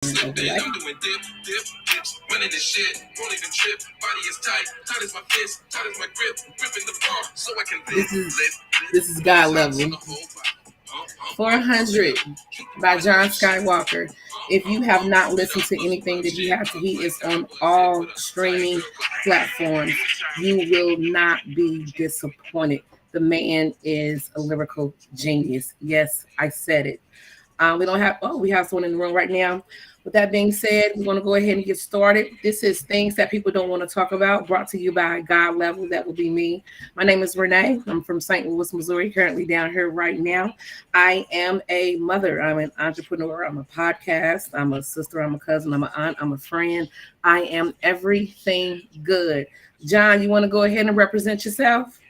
Overlay. I'm doing dip, running this shit, won't even trip. Body is tight, tight as my fist, tight as my grip, gripping the bar so I can This is God level. 400 by John Skywalker. If you have not listened to anything that he is on all streaming platforms. You will not be disappointed. The man is a lyrical genius. Yes, I said it. We have someone in the room right now. With that being said, we're going to go ahead and get started. This is Things That People Don't Want to Talk About, brought to you by God Level. That will be me. My name is Renee. I'm from St. Louis, Missouri, currently down here right now. I am a mother. I'm an entrepreneur. I'm a podcast. I'm a sister. I'm a cousin. I'm an aunt. I'm a friend. I am everything good. John, you want to go ahead and represent yourself?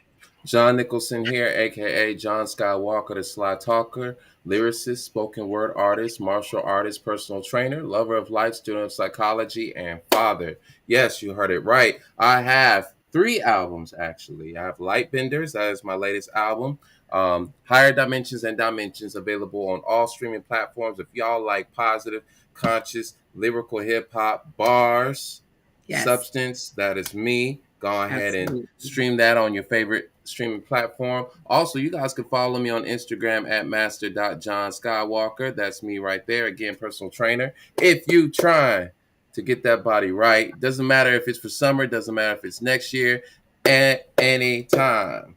John Nicholson here, aka John Skywalker, the Sly Talker, lyricist, spoken word artist, martial artist, personal trainer, lover of life, student of psychology, and father. Yes, you heard it right. I have 3 albums actually. I have Lightbenders, that is my latest album. Higher Dimensions and Dimensions, available on all streaming platforms. If y'all like positive, conscious, lyrical hip hop, bars, Yes. substance, that is me. Go ahead and Absolutely. stream that on your favorite streaming platform. Also, you guys can follow me on Instagram at master.johnskywalker. That's me right there. Again, personal trainer. If you try to get that body right, doesn't matter if it's for summer, doesn't matter if it's next year, at any time,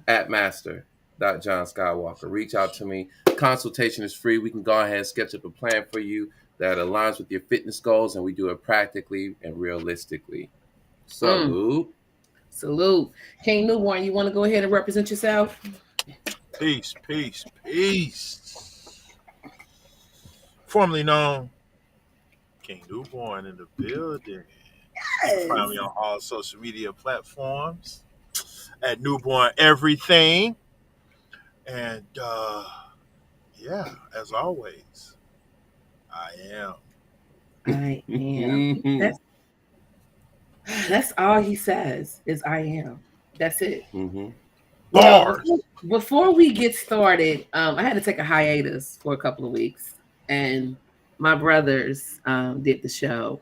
at master.johnskywalker. Reach out to me. Consultation is free. We can go ahead and sketch up a plan for you that aligns with your fitness goals, and we do it practically and realistically. Salute. Salute. King Newborn, you want to go ahead and represent yourself? Peace. Formerly known, King Newborn in the building. Yes. Find me on all social media platforms at Newborn Everything. And yeah, as always, I am. I am. That's all he says is I am. That's it. Mm-hmm. Bars. Before we get started, I had to take a hiatus for a couple of weeks, and my brothers did the show.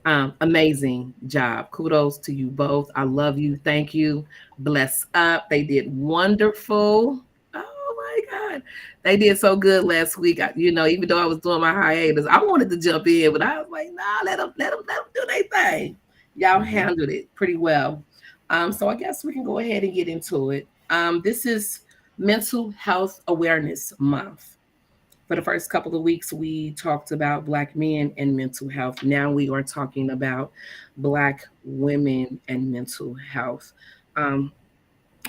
Amazing job. Kudos to you both. I love you. Thank you. Bless up. They did wonderful. Oh my God. They did so good last week. Even though I was doing my hiatus, I wanted to jump in, but I was like, nah, let them do their thing. Y'all handled it pretty well. So I guess we can go ahead and get into it. This is Mental Health Awareness Month. For the first couple of weeks, we talked about Black men and mental health. Now we are talking about Black women and mental health.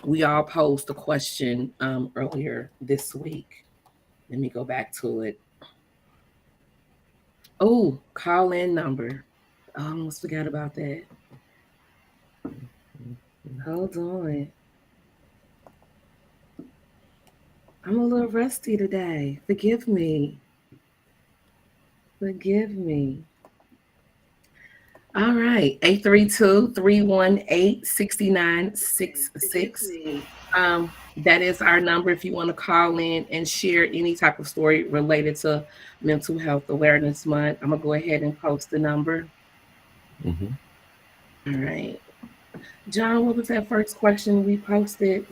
We all posed a question earlier this week. Let me go back to it. Oh, call in number. I almost forgot about that. Hold on. I'm a little rusty today. Forgive me. All right. 832-318-6966. That is our number if you want to call in and share any type of story related to Mental Health Awareness Month. I'm going to go ahead and post the number. Mm-hmm. All right. John, what was that first question we posted?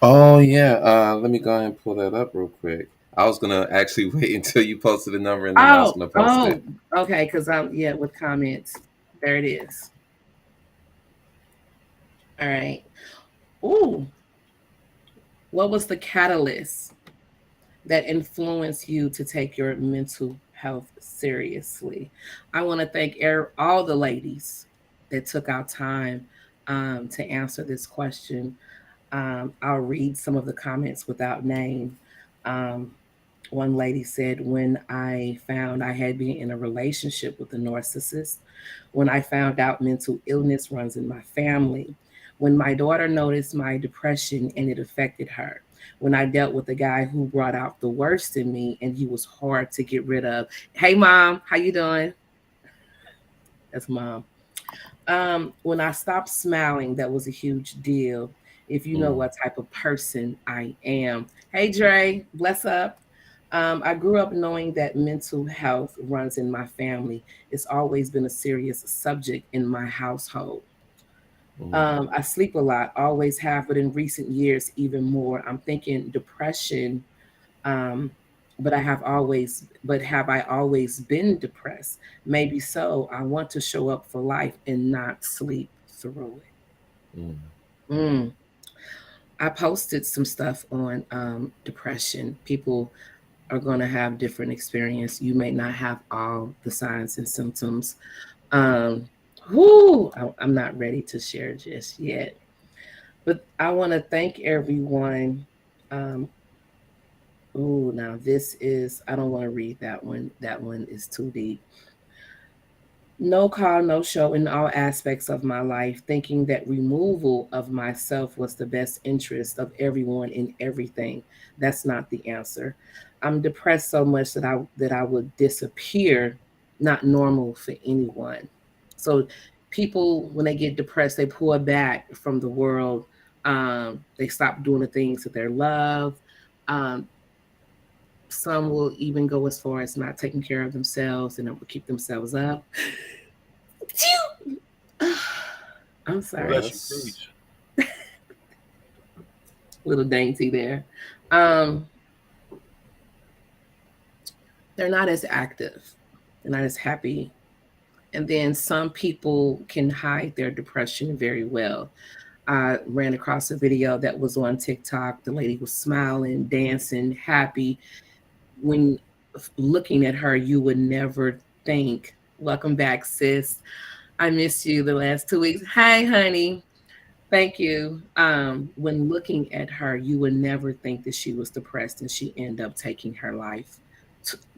Oh, yeah. Let me go ahead and pull that up real quick. I was going to actually wait until you posted the number, and then I was going to post it. Okay, because with comments. There it is. All right. Ooh. What was the catalyst that influenced you to take your mental health seriously? I want to thank all the ladies that took out time to answer this question. I'll read some of the comments without name. One lady said, when I found I had been in a relationship with a narcissist, when I found out mental illness runs in my family, when my daughter noticed my depression and it affected her, when I dealt with a guy who brought out the worst in me and he was hard to get rid of. Hey, Mom, how you doing? That's Mom. When I stopped smiling, that was a huge deal. If you know what type of person I am. Hey, Dre, bless up. I grew up knowing that mental health runs in my family. It's always been a serious subject in my household. I sleep a lot, always have, but in recent years, even more. I'm thinking depression, um, but have I always been depressed? Maybe so. I want to show up for life and not sleep through Mm. it. I posted some stuff on depression. People are going to have different experience. You may not have all the signs and symptoms. Um, I'm not ready to share just yet. But I want to thank everyone. Um, now this is, I don't want to read that one. That one is too deep. No call, no show in all aspects of my life, thinking that removal of myself was the best interest of everyone in everything. That's not the answer. I'm depressed so much that I would disappear, not normal for anyone. So people, when they get depressed, they pull back from the world. They stop doing the things that they love. Um, some will even go as far as not taking care of themselves and it will keep themselves up. I'm sorry, Bless you, Yes. preach. little dainty there. Um, they're not as active, they're not as happy. And then some people can hide their depression very well. I ran across a video that was on TikTok. The lady was smiling, dancing, happy. When looking at her, you would never think, welcome back, sis. I missed you the last 2 weeks. Hi, honey. Thank you. When looking at her, you would never think that she was depressed, and she ended up taking her life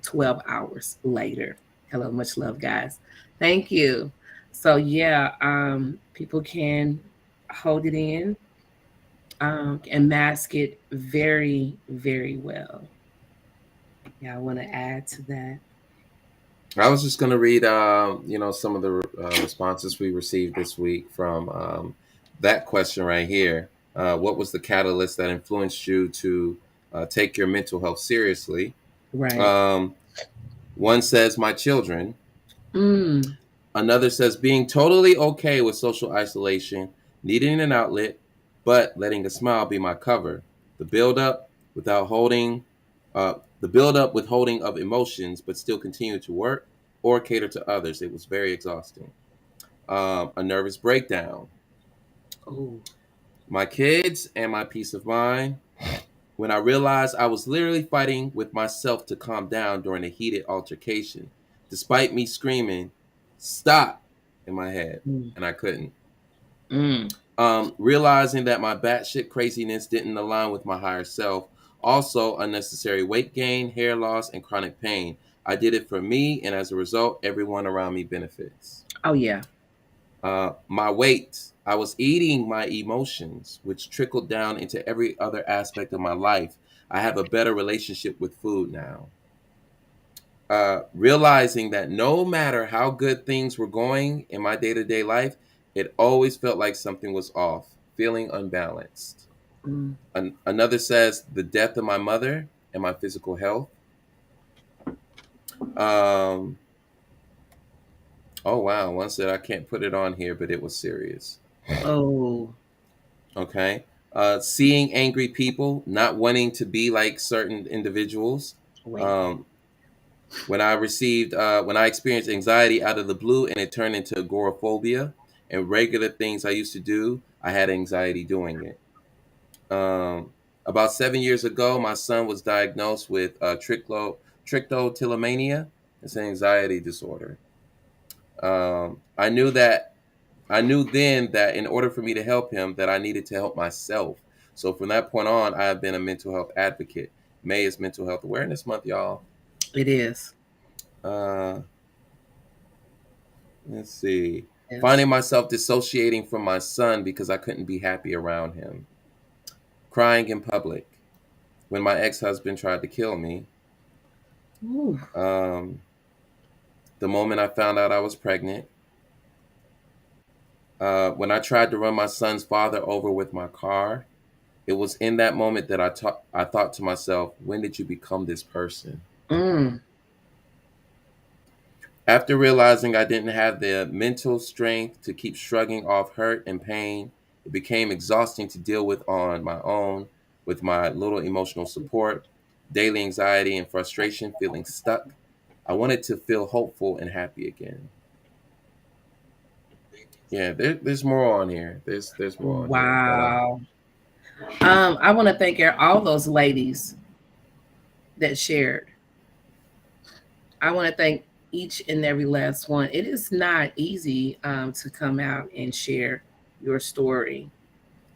12 hours later. Hello, much love, guys. Thank you. So yeah, people can hold it in and mask it very, very well. Yeah, I want to add to that. I was just going to read, some of the responses we received this week from that question right here. What was the catalyst that influenced you to take your mental health seriously? Right. Um, one says, my children. Mm. Another says, being totally okay with social isolation, needing an outlet, but letting a smile be my cover. The buildup without holding, the buildup with holding of emotions, but still continue to work or cater to others. It was very exhausting. A nervous breakdown. Oh. My kids and my peace of mind. When I realized I was literally fighting with myself to calm down during a heated altercation, despite me screaming, stop, in my head, Mm. and I couldn't. Mm. Realizing that my batshit craziness didn't align with my higher self. Also, unnecessary weight gain, hair loss, and chronic pain. I did it for me, and as a result, everyone around me benefits. Oh yeah. My weight. I was eating my emotions, which trickled down into every other aspect of my life. I have a better relationship with food now. Realizing that no matter how good things were going in my day to day life, it always felt like something was off, feeling unbalanced. Mm. Another says the death of my mother and my physical health. Um, oh, wow. One said I can't put it on here, but it was serious. Oh. Okay. Seeing angry people, not wanting to be like certain individuals. Wait. Um, when I experienced anxiety out of the blue and it turned into agoraphobia and regular things I used to do, I had anxiety doing it. About 7 years ago, my son was diagnosed with trichotillomania. It's an anxiety disorder. Um, I knew that I knew then that in order for me to help him, that I needed to help myself. So from that point on, I have been a mental health advocate. May is Mental Health Awareness Month, y'all. It is. Uh, let's see. Yes. Finding myself dissociating from my son because I couldn't be happy around him. Crying in public when my ex-husband tried to kill me. Ooh. The moment I found out I was pregnant. When I tried to run my son's father over with my car. It was in that moment that I thought to myself, when did you become this person? Mm. After realizing I didn't have the mental strength to keep shrugging off hurt and pain, it became exhausting to deal with on my own, with my little emotional support, daily anxiety and frustration, feeling stuck. I wanted to feel hopeful and happy again. Yeah, there's more on here. There's more on here, but Wow. I want to thank all those ladies that shared. I want to thank each and every last one. It is not easy to come out and share your story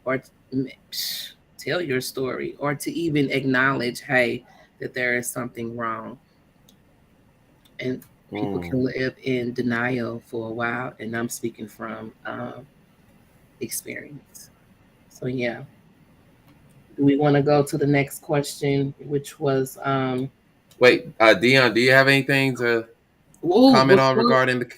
or tell your story or to even acknowledge, hey, that there is something wrong. And people mm, can live in denial for a while. And I'm speaking from experience. So, yeah. Do we want to go to the next question, which was, wait, Dion, do you have anything to ooh, comment on regarding the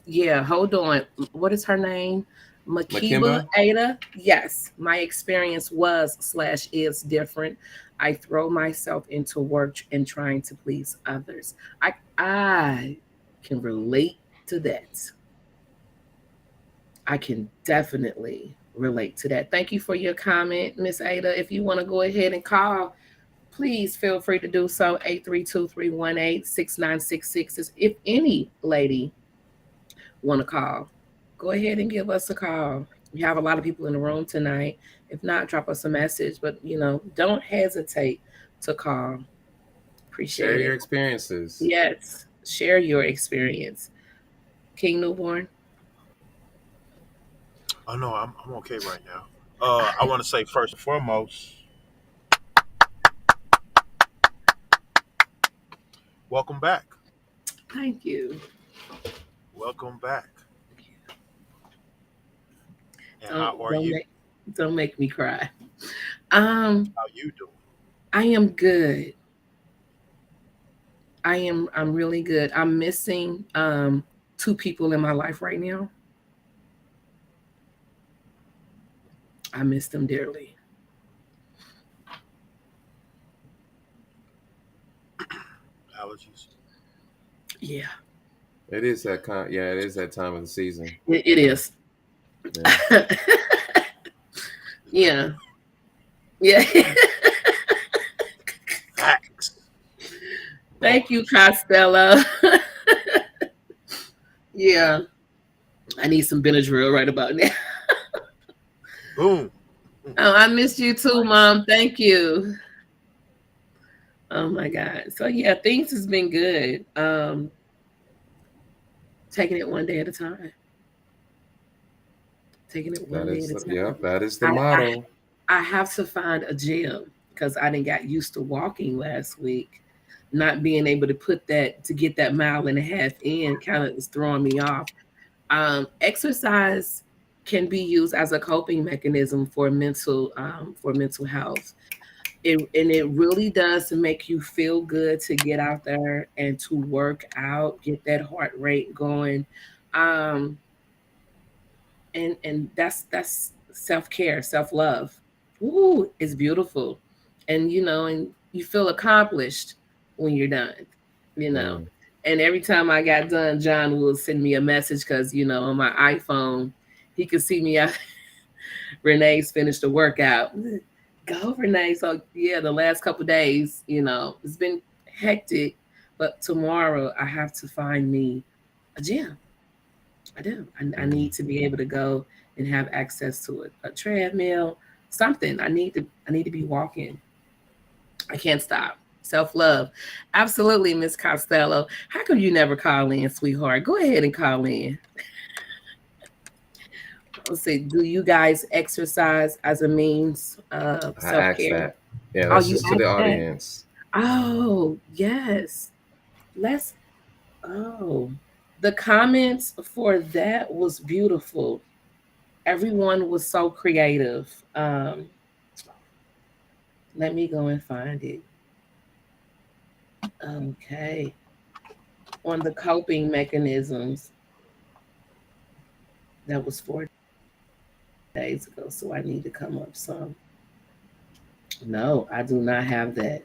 yeah, hold on. What is her name? Makiba Makimba? Ada. Yes, my experience was slash is different. I throw myself into work and trying to please others. I can relate to that. I can definitely relate to that. Thank you for your comment, Miss Ada. If you want to go ahead and call, please feel free to do so. 832-318-6966 is if any lady want to call, go ahead and give us a call. We have a lot of people in the room tonight. If not, drop us a message. But don't hesitate to call. Share Appreciate your it. experiences. Yes, share your experience. King Newborn. Oh no, I'm okay right now. I want to say first and foremost, welcome back. Thank you. Welcome back. And how Don't are don't you? make don't make me cry. Um, How you doing? I am good. I'm really good. I'm missing two people in my life right now. I miss them dearly. Allergies. Yeah, It is that kind. Yeah, it is that time of the season. it is. Yeah. Yeah. Yeah. Facts. Thank you, Bars. Costello. Yeah. I need some Benadryl right about now. Boom. Oh, I missed you too, Mom. Thank you. Oh my God. So yeah, things has been good. Taking it one day at a time. Taking it one That day at is, a yeah, time. that is the I I, motto. I have to find a gym because I didn't got used to walking last week. Not being able to get that mile and a half in kind of is throwing me off. Exercise can be used as a coping mechanism for mental health. It really does make you feel good to get out there and to work out, get that heart rate going. Um, and that's self-care, self-love. Ooh, it's beautiful. And and you feel accomplished when you're done, you know. Mm. And every time I got done, John will send me a message because on my iPhone, he could see me out. Renee's finished the workout. Go, Renee. So yeah, the last couple days, it's been hectic, but tomorrow I have to find me a gym. I do. I Mm. need to be able to go and have access to a treadmill, something. I need to be walking. I can't stop. Self love, absolutely, Miss Costello. How come you never call in, sweetheart? Go ahead and call in. Let's see. Do you guys exercise as a means of I self asked care? that. Yeah, Oh, that's you just to the asked that. audience. Oh, yes. Let's. Oh, the comments for that was beautiful. Everyone was so creative. Let me go and find it. Okay. On the coping mechanisms, that was 4 days ago, so I need to come up some. No, I do not have that.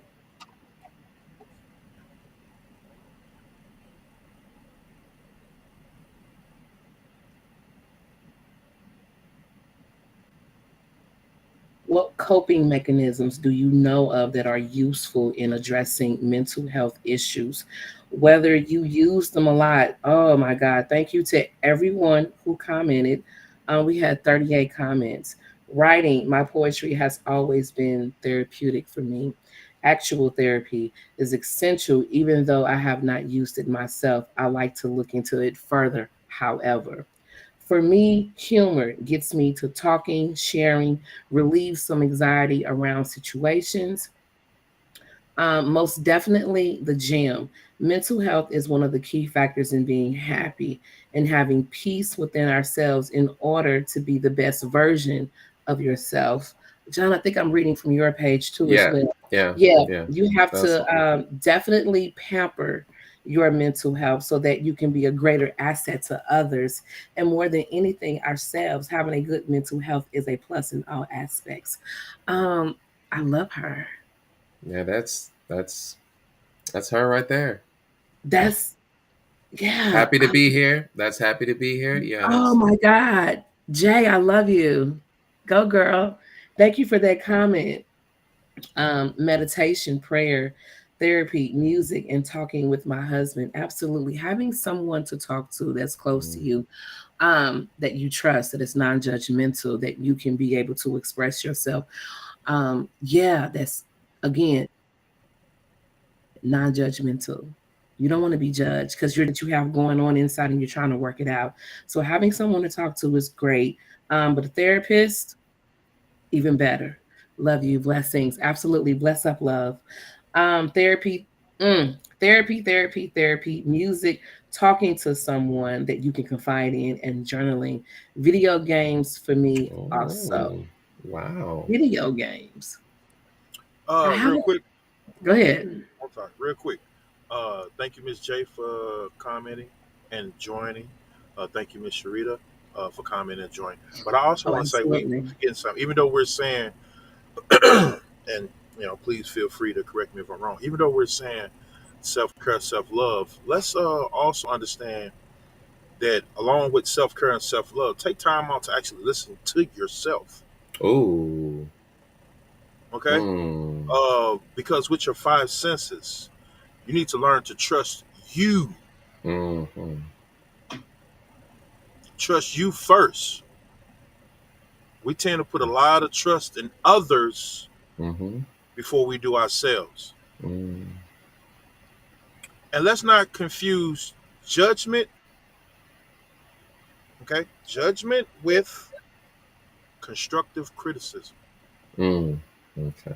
What coping mechanisms do you know of that are useful in addressing mental health issues? Whether you use them a lot, oh my God, thank you to everyone who commented. We had 38 comments. Writing, my poetry has always been therapeutic for me. Actual therapy is essential, even though I have not used it myself. I like to look into it further, however. For me, humor gets me to talking, sharing, relieve some anxiety around situations. Most definitely the gym. Mental health is one of the key factors in being happy and having peace within ourselves in order to be the best version of yourself. John, I think I'm reading from your page too as Yeah, well. yeah, Yeah, yeah. you have That's to definitely pamper your mental health so that you can be a greater asset to others. And more than anything, ourselves, having a good mental health is a plus in all aspects. Um, I love her. yeah. That's her right there. That's yeah. Happy to be here. That's happy to be here. Yeah, Oh that's my God. Jay, I love you. Go girl. Thank you for that comment. Meditation, prayer, therapy, music, and talking with my husband. Absolutely. Having someone to talk to that's close to mm, you, that you trust, that is non-judgmental, that you can be able to express yourself. Yeah, that's again non-judgmental. You don't want to be judged because you're you have going on inside and you're trying to work it out. So having someone to talk to is great. But a therapist, even better. Love you. Blessings. Absolutely. Bless up love. Therapy. Therapy, music, talking to someone that you can confide in, and journaling. Video games for me also. oh, wow. Video games. I Real haven't. quick. Go ahead. I'm sorry. Real quick. Thank you, Miss J, for commenting and joining. Thank you, Miss Sharita, for commenting and joining. But I also Oh, want to say we absolutely. forgetting something. Even though we're saying, and please feel free to correct me if I'm wrong. Even though we're saying self care, self love, let's also understand that along with self care and self love, take time out to actually listen to yourself. Oh, Okay, mm, because with your five senses, you need to learn to mm-hmm, trust you first. We tend to put a lot of trust in others mm-hmm, before we do ourselves. mm, And let's not confuse judgment, okay? Judgment with constructive criticism. mm. Okay.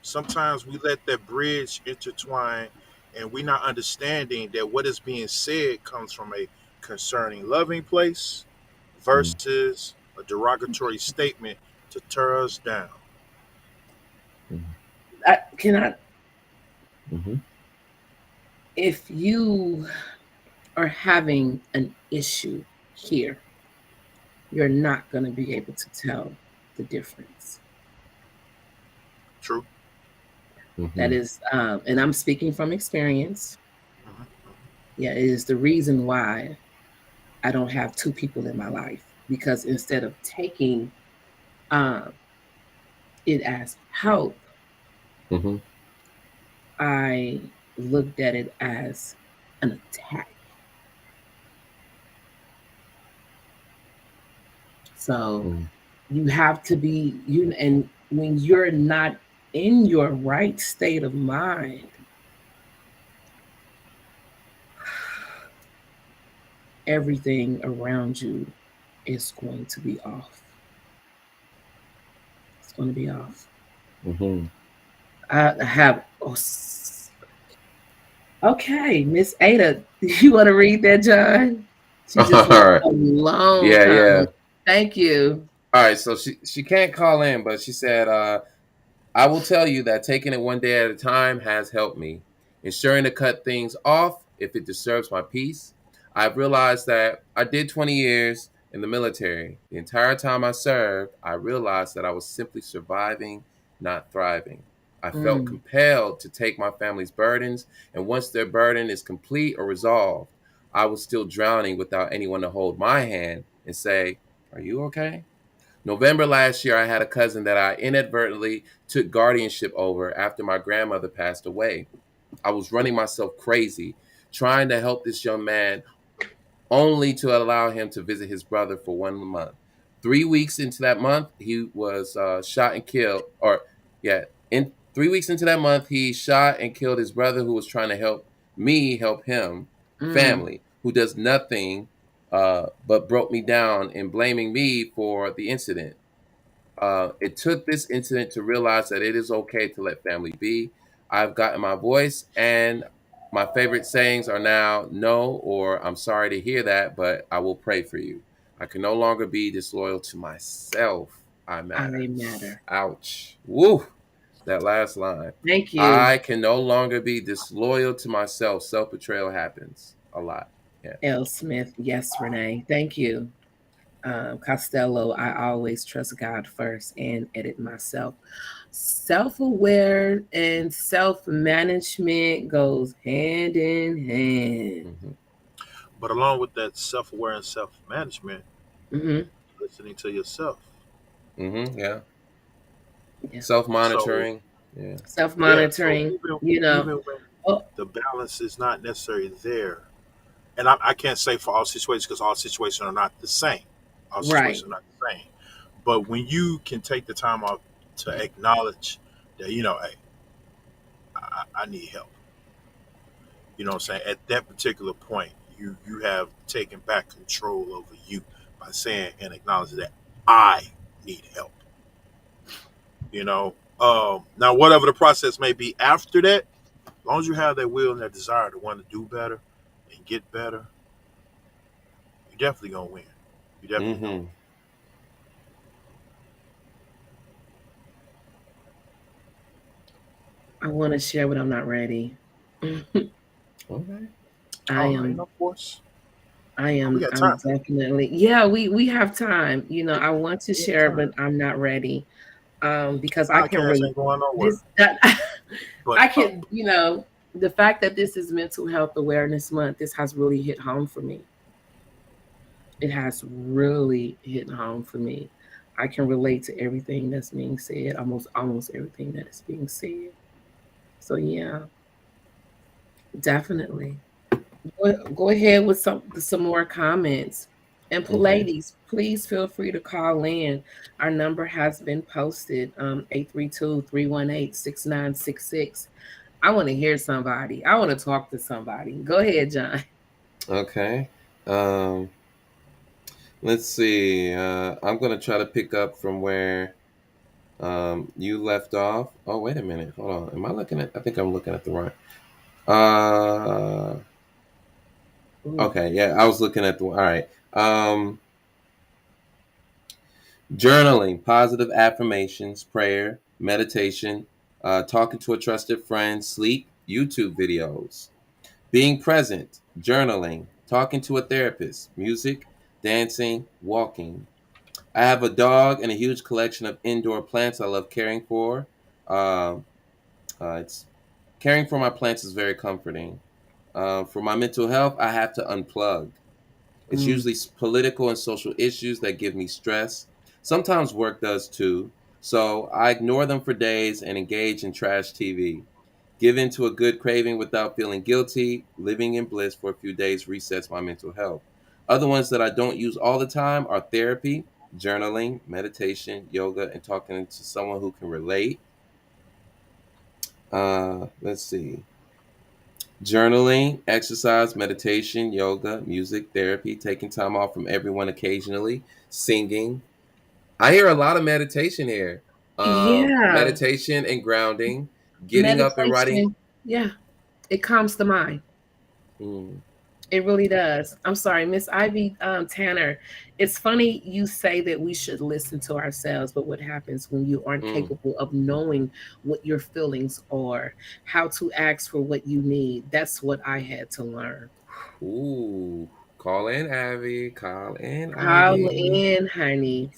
Sometimes we let that bridge intertwine and we're not understanding that what is being said comes from a concerning, loving place Mm, versus a derogatory statement to tear us down. mm, I cannot. mm-hmm, If you are having an issue here, you're not going to be able to tell the difference. True. mm-hmm, That is, and I'm speaking from experience. Hmm. Yeah, it is the reason why I don't have two people in my life because instead of taking um, it as help, mm-hmm, I looked at it as an attack. So mm, you have to be you, and when you're not in your right state of mind, everything around you is going to be off. It's going to be off. mm-hmm. I have. Oh, okay, Miss Ada, you want to read that, John? She just All left right. a long Yeah, yeah. comment. Thank you. All right. So she can't call in, but she said, I will tell you that taking it one day at a time has helped me. Ensuring to cut things off if it disturbs my peace. I've realized that I did 20 years in the military. The entire time I served, I realized that I was simply surviving not thriving. I felt Mm. compelled to take my family's burdens, and once their burden is complete or resolved, I was still drowning without anyone to hold my hand and say, "Are you okay?" November last year, I had a cousin that I inadvertently took guardianship over after my grandmother passed away. I was running myself crazy, trying to help this young man, only to allow him to visit his brother for 1 month. 3 weeks into that month, he was shot and killed. Or, yeah, in 3 weeks into that month, he shot and killed his brother who was trying to help me help him, Mm. family, who does nothing but broke me down and blaming me for the incident. It took this incident to realize that it is okay to let family be. I've gotten my voice, and my favorite sayings are now no or I'm sorry to hear that, but I will pray for you. I can no longer be disloyal to myself. I I matter. matter. Ouch. Woo. That last line. Thank you, I can no longer be disloyal to myself. Self betrayal happens a lot. Yeah. L. Smith. Yes, Renee. Thank you. Costello, I always trust God first and edit myself. Self aware and self management goes hand in hand. Hmm. But along with that self-aware and self-management, Hmm. listening to yourself. Yeah. Yeah. Self So monitoring. Yeah. Self yeah, so monitoring, even you know. even when Oh, the balance is not necessarily there, and I can't say for all situations because all situations are not the same. All right. situations are not the same. But when you can take the time off to acknowledge that, hey, I need help. You know what I'm saying? At that particular point, you have taken back control over you by saying and acknowledging that I need help. You know, now whatever the process may be after that, as long as you have that will and that desire to want to do better and get better, you're definitely gonna win. You definitely gonna Hmm. win. I want to share, but I'm not ready. Okay. I All right, am. of course. I Oh, we am. got I'm time. definitely. Yeah, we have time. I want to We got share, time. but I'm not ready. Because I can Podcast really ain't going nowhere. this that But I can. The fact that this is Mental Health Awareness Month, this has really hit home for me. It has really hit home for me. I can relate to everything that's being said, almost everything that is being said. So yeah, definitely. Go ahead with some more comments. And Okay. ladies, please feel free to call in. Our number has been posted, 832-318-6966. I want to hear somebody. I want to talk to somebody. Go ahead, John. Okay. Um, let's see. I'm gonna try to pick up from where you left off. Oh, wait a minute. Hold on. Am I looking at? I think I'm looking at the right. Uh, Ooh. okay. Yeah, I was looking at the. All right. Journaling, positive affirmations, prayer, meditation, talking to a trusted friend, sleep, YouTube videos. Being present, journaling, talking to a therapist, music, dancing, walking. I have a dog and a huge collection of indoor plants I love caring for. Um, it's caring for my plants is very comforting. For my mental health, I have to unplug. It's Mm. usually political and social issues that give me stress. Sometimes work does too. So I ignore them for days and engage in trash TV. Give in to a good craving without feeling guilty. Living in bliss for a few days resets my mental health. Other ones that I don't use all the time are therapy, journaling, meditation, yoga, and talking to someone who can relate. Let's see. Journaling, exercise, meditation, yoga, music, therapy, taking time off from everyone occasionally, singing. I hear a lot of meditation here. Yeah, Meditation and grounding, getting up and writing. meditation. Yeah, it calms the mind. Mm, It really does. I'm sorry, Miss Ivy Tanner. It's funny you say that we should listen to ourselves, but what happens when you aren't mm. capable of knowing what your feelings are, how to ask for what you need? That's what I had to learn. Ooh, call in Ivy. Call in Call Ivy. in, honey.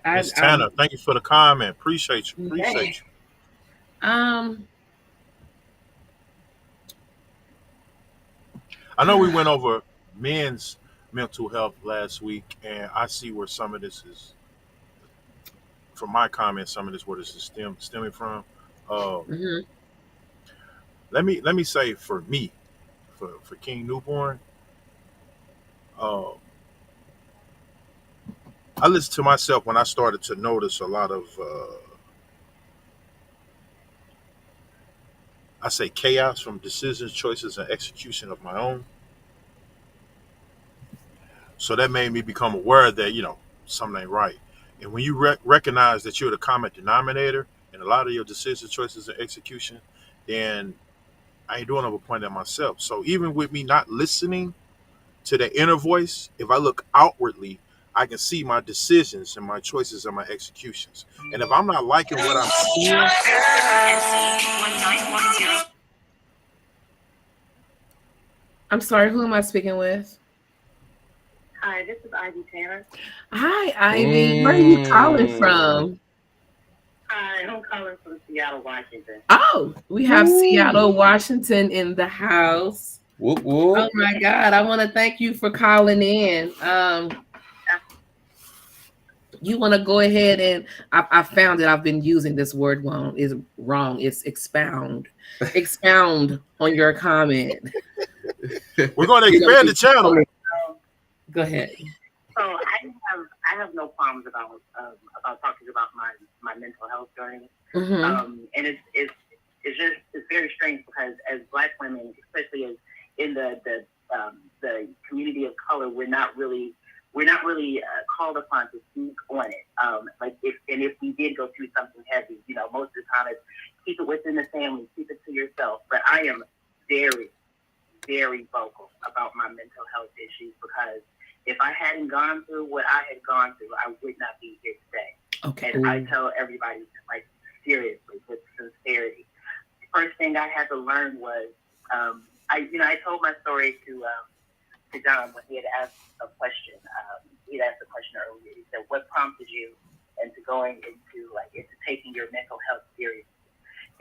I Miss Tanner, thank you for the comment. Appreciate you. man, Appreciate you. Um, I know we went over men's mental health last week, and I see where some of this is, from my comments, some of this where this is stemming from. Uh, mhm. let me say for me, for King Newborn, uh, I listened to myself when I started to notice a lot of, I say, chaos from decisions, choices, and execution of my own. So that made me become aware that, something ain't right. And when you recognize that you're the common denominator in a lot of your decisions, choices, and execution, then I ain't doing no point at myself. So even with me not listening to the inner voice, if I look outwardly, I can see my decisions and my choices and my executions. And if I'm not liking what I'm seeing, I'm sorry. Who am I speaking with? Hi, this is Ivy Tanner. Hi, Ivy. Where are you calling Mm. from? Hi, I'm calling from Seattle, Washington. Oh, we have Seattle, Ooh. Washington in the house. Whoop Oh whoop. my God. I want to thank you for calling in. You want to go ahead and I found that I've been using this word wrong. Is wrong. It's expound. Expound on your comment. we're going to You're gonna expand be the channel. Um, go ahead. so I have no problems about talking about my mental health journey. Mm-hmm. And it's very strange because as Black women, especially as in the community of color, we're not really called upon to speak on it. If we did go through something heavy, most of the time it's keep it within the family, keep it to yourself. But I am very, very vocal about my mental health issues because if I hadn't gone through what I had gone through, I would not be here today. Okay. And I tell everybody, like, seriously, with sincerity. First thing I had to learn was, I told my story to John when he had asked a question. He had asked a question earlier. He said, "What prompted you into going into taking your mental health seriously?"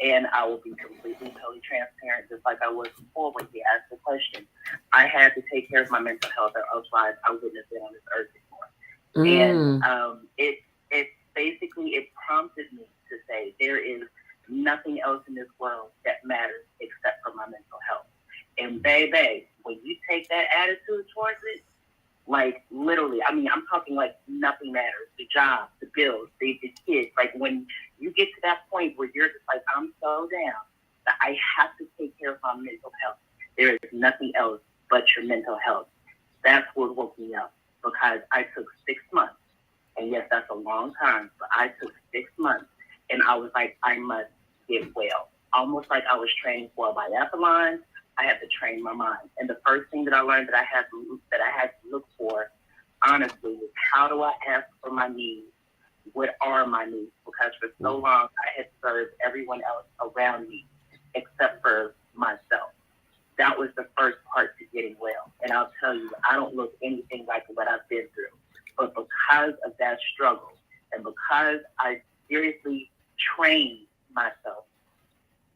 And I will be completely, totally transparent, just like I was before when he asked the question. I had to take care of my mental health, or otherwise I wouldn't have been on this earth anymore. And it basically it prompted me to say there is nothing else in this world that matters except for my mental health. And baby, when you take that attitude towards it, like literally, I mean, I'm talking like nothing matters. The job, the bills, the kids. Like when you get to that point where you're just like, I'm so down that I have to take care of my mental health. There is nothing else but your mental health. That's what woke me up because I took 6 months. And yes, that's a long time, but I took 6 months and I was like, I must get well. Almost like I was training for a biathlon. I had to train my mind. And the first thing that I learned that I had to look for, honestly, was how do I ask for my needs? What are my needs? Because for so long I had served everyone else around me except for myself. That was the first part to getting well. And I'll tell you, I don't look anything like what I've been through. But because of that struggle and because I seriously trained myself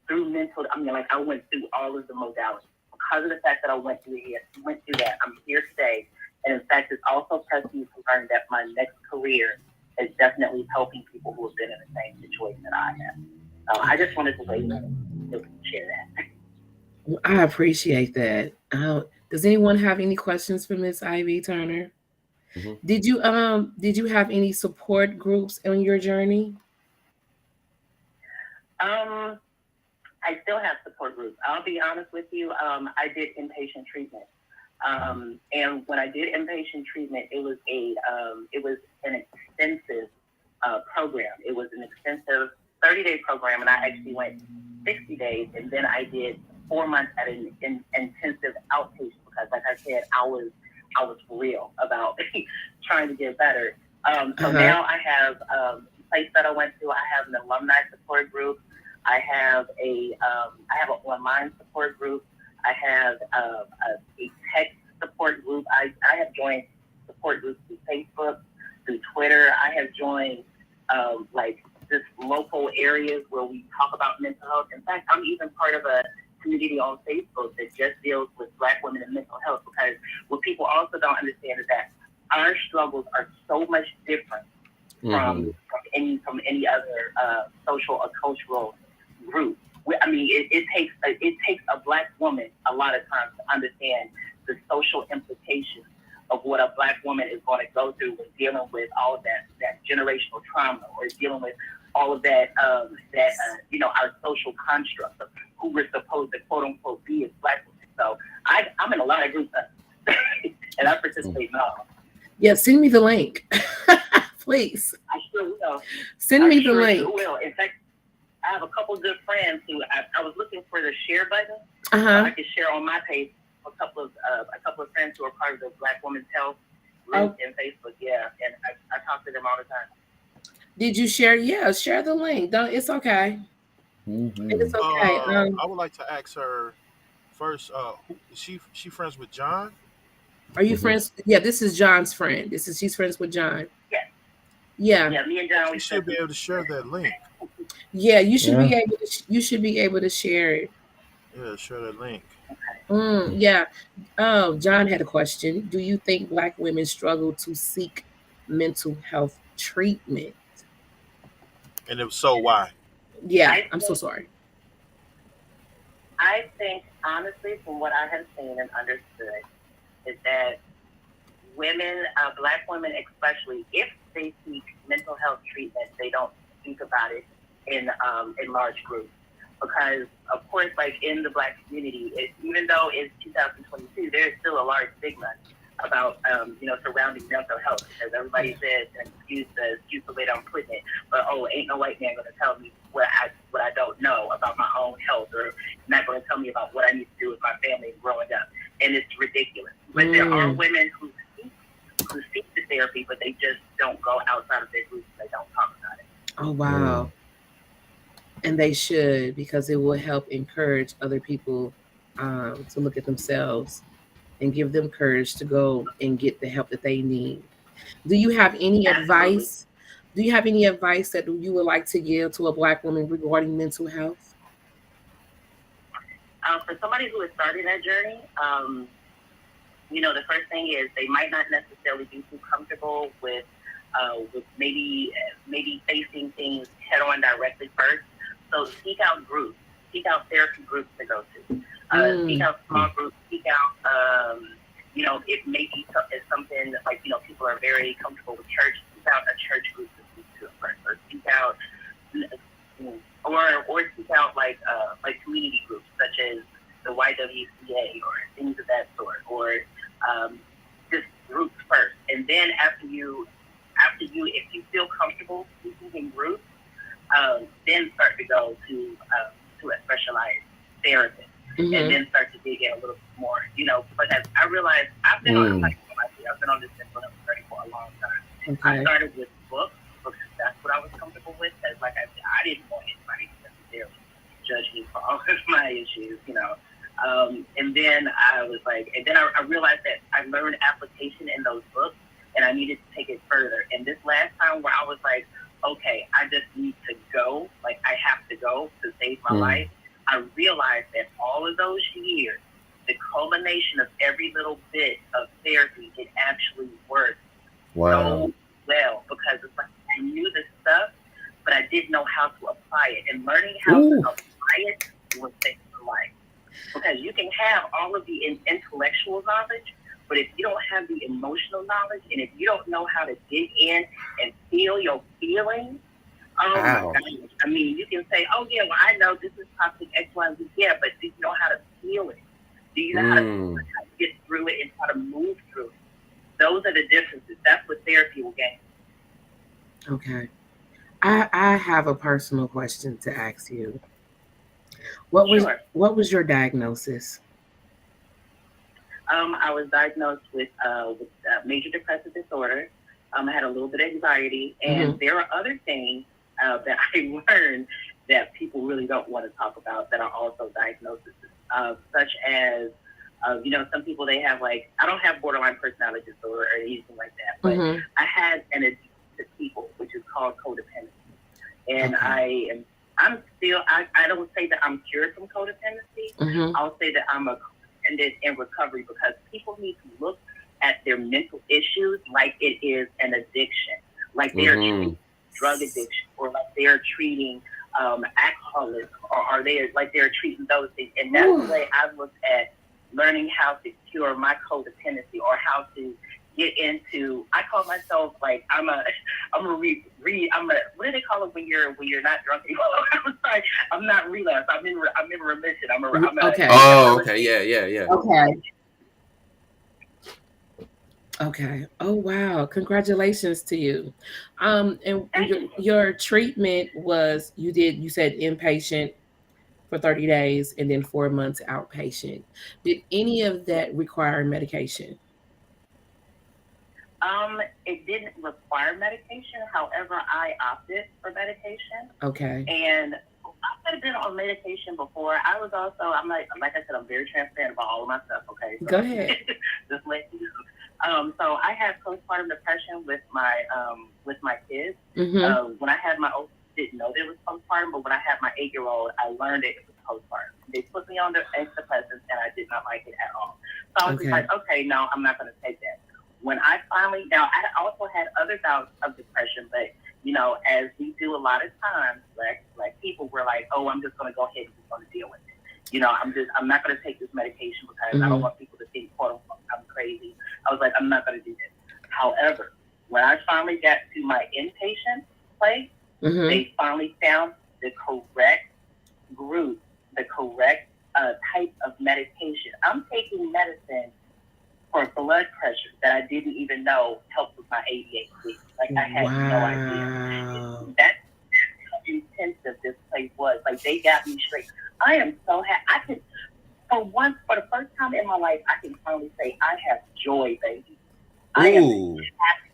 through mental, I went through all of the modalities. Because of the fact that I went through that, I'm here today. And in fact, it's also pressed me to learn that my next career is definitely helping people who have been in the same situation that I have. So I just wanted to wait to share that. I appreciate that. Does anyone have any questions for Miss Ivy Turner? Mhm. Did you have any support groups on your journey? I still have support groups. I'll be honest with you. I did inpatient treatment, and when I did inpatient treatment, it was an extensive program. It was an extensive 30-day program, and I actually went 60 days, and then I did 4 months at an intensive outpatient because, like I said, I was for real about trying to get better. So now I have a place that I went to. I have an alumni support group. I have an online support group. I have a text support group. I have joined support groups through Facebook, through Twitter. I have joined this local area areas where we talk about mental health. In fact, I'm even part of a community on Facebook that just deals with Black women and mental health, because what people also don't understand is that our struggles are so much different from any other social or cultural group. I mean, it takes a Black woman a lot of times to understand the social implications of what a Black woman is going to go through when dealing with all of that generational trauma, or dealing with all of that our social construct of who we're supposed to quote unquote be as Black women. So I'm in a lot of groups and I participate in all. Yeah, send me the link, please. I sure will. Send me the link. Sure will. In fact, I have a couple good friends who I was looking for the share button. I could share on my page a couple of friends who are part of the Black Women's Health group in Facebook. Yeah, and I talk to them all the time. Did you share? Yeah, share the link. Don't. It's okay. It's okay. I would like to ask her first. Is she friends with John? Are you friends? Yeah, this is John's friend. She's friends with John. Yes. Yeah. Yeah, me and John. You should be able to share that link. Yeah, you should be able to. You should be able to share it. Yeah, share that link. Yeah. John had a question. Do you think Black women struggle to seek mental health treatment? And if so, why? Yeah, I'm so sorry. I think, honestly, from what I have seen and understood, is that women, Black women especially, if they seek mental health treatment, they don't speak about it in large groups. Because, of course, like in the Black community, even though it's 2022, there's still a large stigma about, surrounding mental health. Because everybody says, and excuse the way that I'm putting it, but, ain't no white man going to tell me what I don't know about my own health, or not going to tell me about what I need to do with my family growing up. And it's ridiculous. But there are women who seek the therapy, but they just don't go outside of their groups. They don't talk about it. Oh, wow. And they should, because it will help encourage other people to look at themselves and give them courage to go and get the help that they need. Do you have any advice? Do you have any advice that you would like to give to a Black woman regarding mental health? For somebody who is starting that journey, the first thing is they might not necessarily be too comfortable with maybe facing things head on directly first. So seek out groups, seek out therapy groups to go to, seek out small groups, seek out, it may be something like, people are very comfortable with church, seek out a church group to speak to first, or seek out, or seek out like community groups such as the YWCA or things of that sort, or just groups first. And then after you, if you feel comfortable speaking in groups, then start to go to a specialized therapist, and then start to dig in a little bit more. Because I realized I've been on this mental health journey for a long time. I started with books because that's what I was comfortable with. As like I said, I didn't want anybody to necessarily judge me for all of my issues, and then I realized that I learned application in those books, and I needed to take it further. And this last time where I was like, okay, I just need to go, like I have to go to save my life, I realized that all of those years, the culmination of every little bit of therapy, it actually worked so well, because it's like I knew the stuff, but I didn't know how to apply it. And learning how to apply it was saving my life. Because you can have all of the intellectual knowledge, but if you don't have the emotional knowledge, and if you don't know how to dig in and feel your feelings, my gosh. I mean, you can say, oh, yeah, well, I know this is toxic X, Y, and Z. Yeah, but do you know how to feel it? Do you know how to get through it and how to move through it? Those are the differences. That's what therapy will gain. Okay. I have a personal question to ask you. What was your diagnosis? I was diagnosed with major depressive disorder. I had a little bit of anxiety, and there are other things that I learned that people really don't want to talk about that are also diagnoses, such as, some people, they have like, I don't have borderline personality disorder or anything like that, but I had an addiction to people, which is called codependency. And I am I don't say that I'm cured from codependency. Mm-hmm. I'll say that I'm a codependent in recovery, because people need to look at their mental issues like it is an addiction, like they're treating drug addiction, or like they're treating alcoholism, or are they like they're treating those things. And that's the way I look at learning how to cure my codependency, or how to get into. I call myself like I'm a what do they call it when you're not drunk anymore? I'm sorry, I'm not relapse. I'm in remission. Okay. Yeah. Okay. Okay. Oh wow! Congratulations to you. And your treatment was you said inpatient for 30 days and then 4 months outpatient. Did any of that require medication? It didn't require medication. However, I opted for medication. Okay. And I had been on medication before. I'm like I said, I'm very transparent about all of my stuff. Okay. So Go ahead. just let you know. So I had postpartum depression with my kids. Mm-hmm. When I had my oldest, I didn't know there was postpartum, but when I had my 8-year-old, I learned it was postpartum. They put me on the antidepressants, and I did not like it at all. So I was just like, okay, no, I'm not going to take that. When I finally, now I also had other bouts of depression, but as we do a lot of times, like people were like, oh, I'm just going to go ahead and just going to deal with it. I'm not going to take this medication because I don't want people to think, quote unquote, I'm crazy. I was like, I'm not going to do this. However, when I finally got to my inpatient place, they finally found the correct group, the correct type of medication. I'm taking medicine for blood pressure that I didn't even know helped with my ADHD. Like I had no idea. That's how intensive this place was. Like they got me straight. I am so happy. For the first time in my life, I can finally say I have joy, baby. I am happy.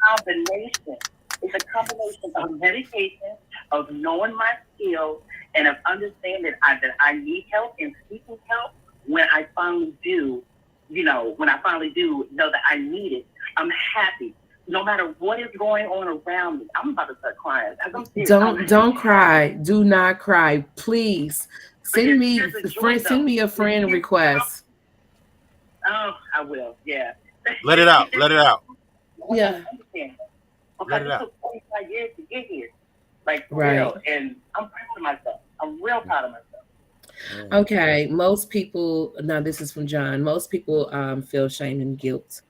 Combination. It's a combination of medication, of knowing my skills, and of understanding that I need help and seeking help when I finally do. When I finally do know that I need it, I'm happy. No matter what is going on around me, I'm about to start crying. Don't cry. Do not cry, please. Send me a friend request. Oh, I will. Yeah. Let it out. Let it out. Yeah. Because Let it it out. took 25 years to get here. Like, for Right. real. And I'm proud of myself. I'm real proud of myself. Okay. Most people, now this is from John. Most people feel shame and guilt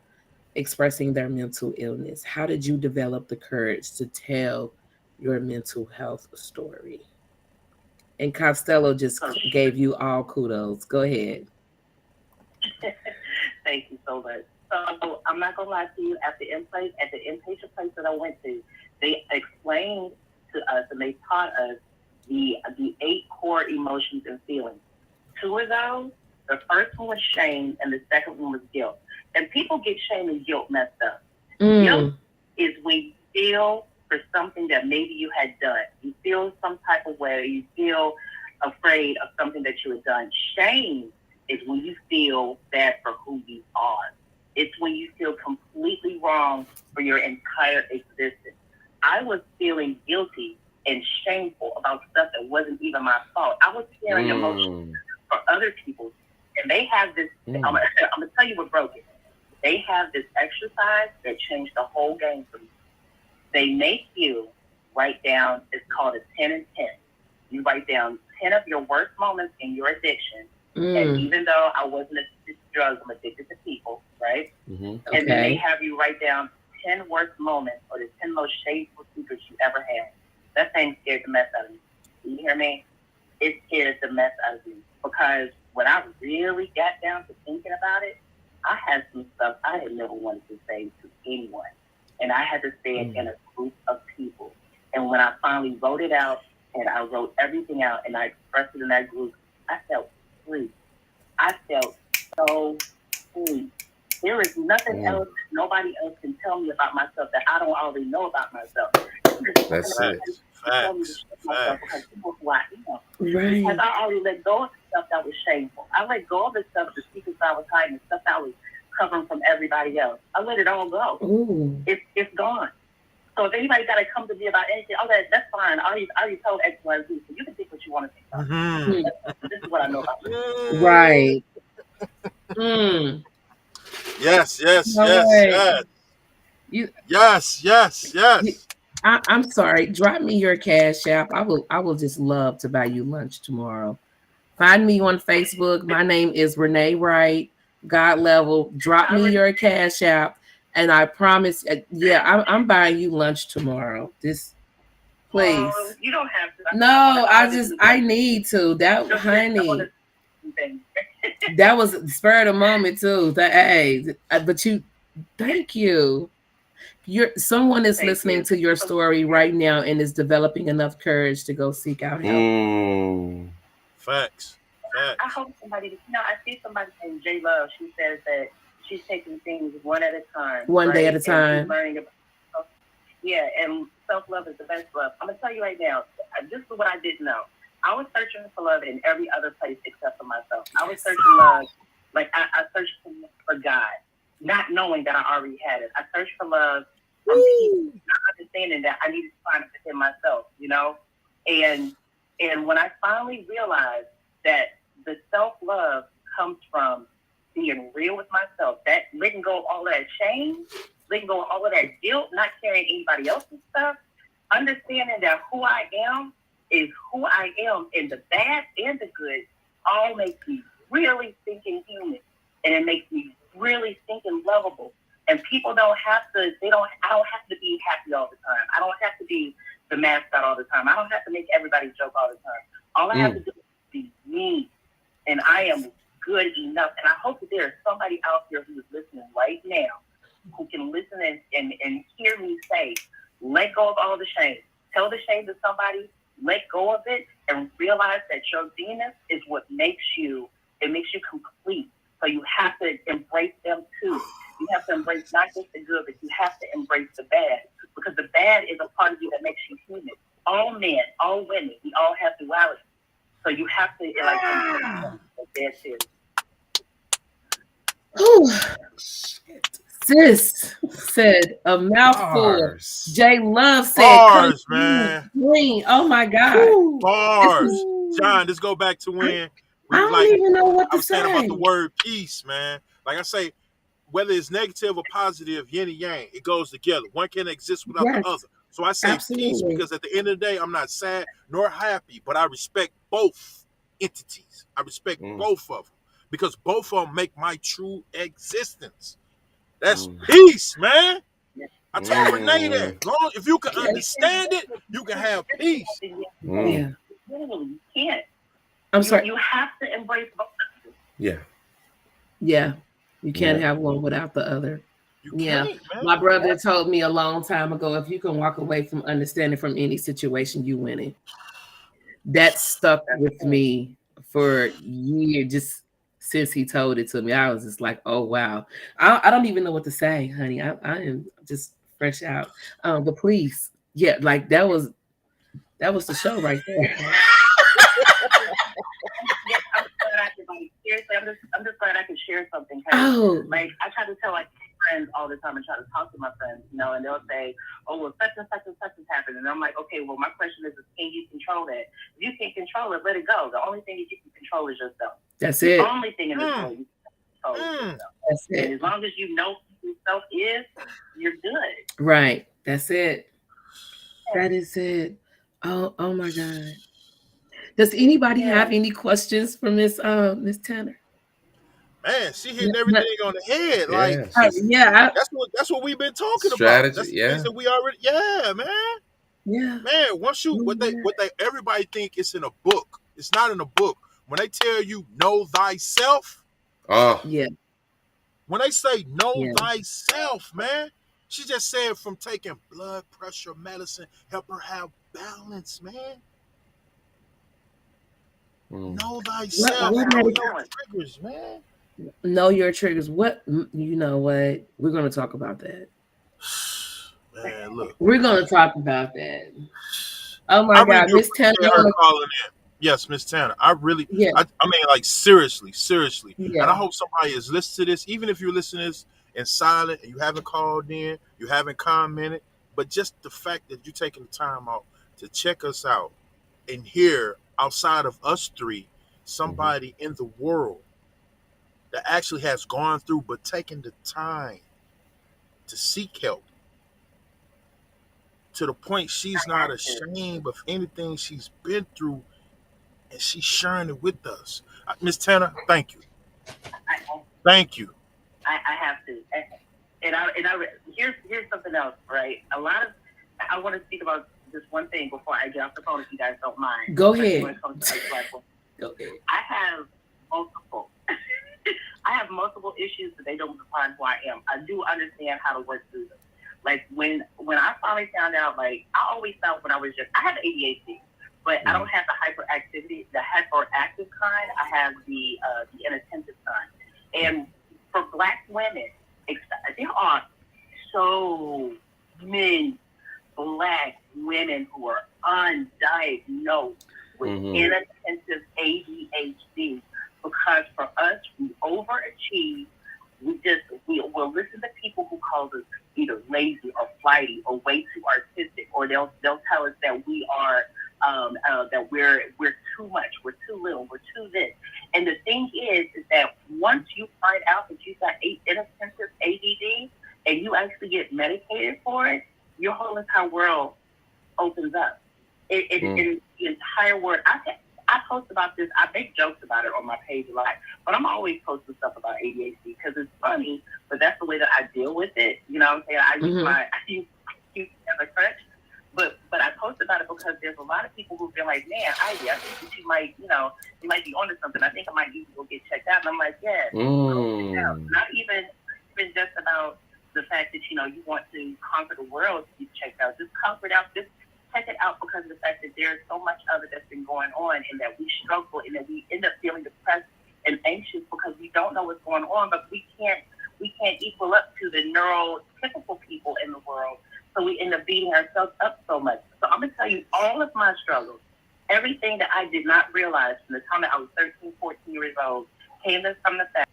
expressing their mental illness. How did you develop the courage to tell your mental health story? And Costello just gave you all kudos. Go ahead. Thank you so much. So I'm not gonna lie to you. At the inpatient place that I went to, they explained to us and they taught us the 8 core emotions and feelings. 2 of those, the first one was shame and the second one was guilt. And people get shame and guilt messed up. Guilt is when you feel for something that maybe you had done. You feel some type of way. You feel afraid of something that you had done. Shame is when you feel bad for who you are. It's when you feel completely wrong for your entire existence. I was feeling guilty and shameful about stuff that wasn't even my fault. I was carrying emotions for other people. And they have this, I'm going to tell you what broke it. They have this exercise that changed the whole game for me. They make you write down, it's called a 10 and 10. You write down 10 of your worst moments in your addiction. And even though I wasn't addicted to drugs, I'm addicted to people, right? And then they have you write down 10 worst moments or the 10 most shameful secrets you ever had. That thing scared the mess out of me. You hear me? It scared the mess out of me. Because when I really got down to thinking about it, I had some stuff I had never wanted to say to anyone. And I had to say it in a group of people. And when I finally wrote it out, and I wrote everything out, and I expressed it in that group, I felt free. I felt so free. There is nothing else, nobody else can tell me about myself that I don't already know about myself. That's it. Facts. Because people who I am. Right. Because I already let go of the stuff that was shameful. I let go of the stuff, the secrets I was hiding, the stuff that was covering from everybody else. I let it all go. Ooh. It's gone. So if anybody got to come to me about anything, that's fine. I already told X, Y, Z. So you can think what you want to think about. Mm-hmm. This is what I know about you. Right. Mm. Yes, yes, No yes, way. yes. You, Yes, yes, yes. I'm sorry. Drop me your Cash App. I will just love to buy you lunch tomorrow. Find me on Facebook. My name is Renee Wright. God level. Drop me your Cash App, and I promise. I'm buying you lunch tomorrow. This, please. You don't have to. No, I need to. That, honey. That was spur of the moment too. But thank you. Someone is listening to your story right now and is developing enough courage to go seek out help. Facts. I hope somebody, I see somebody named J Love. She says that she's taking things one at a time. One day at a time. And she's learning about, and self-love is the best love. I'm going to tell you right now, this is what I didn't know. I was searching for love in every other place except for myself. I was searching love, I searched for God, not knowing that I already had it. I searched for love from people, not understanding that I needed to find it within myself, And when I finally realized that the self-love comes from being real with myself, that letting go of all that shame, letting go of all of that guilt, not carrying anybody else's stuff, understanding that who I am is who I am, and the bad and the good all makes me really thinking human, and it makes me really thinking lovable. And people I don't have to be happy all the time. I don't have to be the mascot all the time. I don't have to make everybody joke all the time. All I have to do is be me, and I am good enough. And I hope that there is somebody out there who is listening right now who can listen and hear me say, let go of all the shame. Tell the shame to somebody, let go of it, and realize that your Venus is what makes you complete. So you have to embrace them too. You have to embrace not just the good, but you have to embrace the bad, because the bad is a part of you that makes you human. All men, all women, we all have duality. So you have to embrace them. Sis said a mouthful. Bars. J Love said, Bars, man. Green. Oh my God. Bars. John, let's go back to when I don't even know what to I was saying say. about the word peace, man. Like I say, whether it's negative or positive, yin and yang, it goes together. One can't exist without the other. So I say peace because at the end of the day, I'm not sad nor happy, but I respect both entities. I respect both of them because both of them make my true existence. That's peace, man. I told Renee that. If you can understand it, you can have peace. Yeah. You can't. I'm sorry. You have to embrace both. Yeah. Yeah. You can't have one without the other. Man. My brother told me a long time ago, if you can walk away from understanding from any situation, you win it. That stuck with me for years, just since he told it to me. I was just like, oh, wow. I don't even know what to say, honey. I am just fresh out. But please, like that was the show right there. Seriously, I'm just glad I could share something. Like I try to tell friends all the time and try to talk to my friends, and they'll say, oh, well, such and such and such has happened. And I'm like, okay, well, my question is can you control that? If you can't control it, let it go. The only thing that you can control is yourself. That's it. The only thing in this world you can control is yourself. That's it. And as long as you know who yourself is, you're good. Right. That's it. That is it. Oh my God. Does anybody have any questions for Miss Tanner? Man, she hitting everything on the head. That's what we've been talking Strategy, about. That's the things that we already. Yeah, man. Yeah, man. Once you what they everybody think it's in a book. It's not in a book. When they tell you know thyself. When they say know thyself, man, she just said from taking blood pressure medicine help her have balance, man. Know thyself. Know your triggers, man. Know your triggers. What you know? What we're going to talk about that. Man, look, we're going to talk about that. Oh my God, Miss Tanner, calling in. Yes, Miss Tanner. I really, I mean, like seriously. And I hope somebody is listening to this, even if you're listening to this in silent and you haven't called in, you haven't commented. But just the fact that you're taking the time out to check us out and hear outside of us three, somebody in the world that actually has gone through but taken the time to seek help to the point she's I not have to. ashamed of anything she's been through and she's sharing it with us. Miss Tanner, thank you. I, Thank you. I have to. Here's something else, right? I want to speak about this one thing before I get off the phone, if you guys don't mind. Go Especially ahead. when it comes to other Black women. Go ahead. I have multiple. I have multiple issues that they don't define who I am. I do understand how to work through them. Like when I finally found out, like I always thought when I was I have ADHD, but I don't have the hyperactive kind. I have the inattentive kind. And for Black women, there are so many Black women who are undiagnosed with inattentive ADHD because for us, we overachieve. We'll listen to people who call us either lazy or flighty or way too artistic, or they'll tell us that we are that we're too much, we're too little, we're too this. And the thing is that once you find out that you've got inattentive ADD and you actually get medicated for it, your whole entire world opens up. In the entire world, I post about this. I make jokes about it on my page a lot, but I'm always posting stuff about ADHD because it's funny. But that's the way that I deal with it. You know what I'm saying? I use it as a crutch. But I post about it because there's a lot of people who feel like, man, I think that you might be onto something. I think I might need to go get checked out. And I'm like, yeah, go check out. Not even just about the fact that you want to conquer the world to get checked out. Just conquer it out. Just check it out because of the fact that there's so much of it that's been going on, and that we struggle, and that we end up feeling depressed and anxious because we don't know what's going on, but we can't equal up to the neurotypical people in the world. So we end up beating ourselves up so much. So I'm going to tell you all of my struggles, everything that I did not realize from the time that I was 13, 14 years old, came from the fact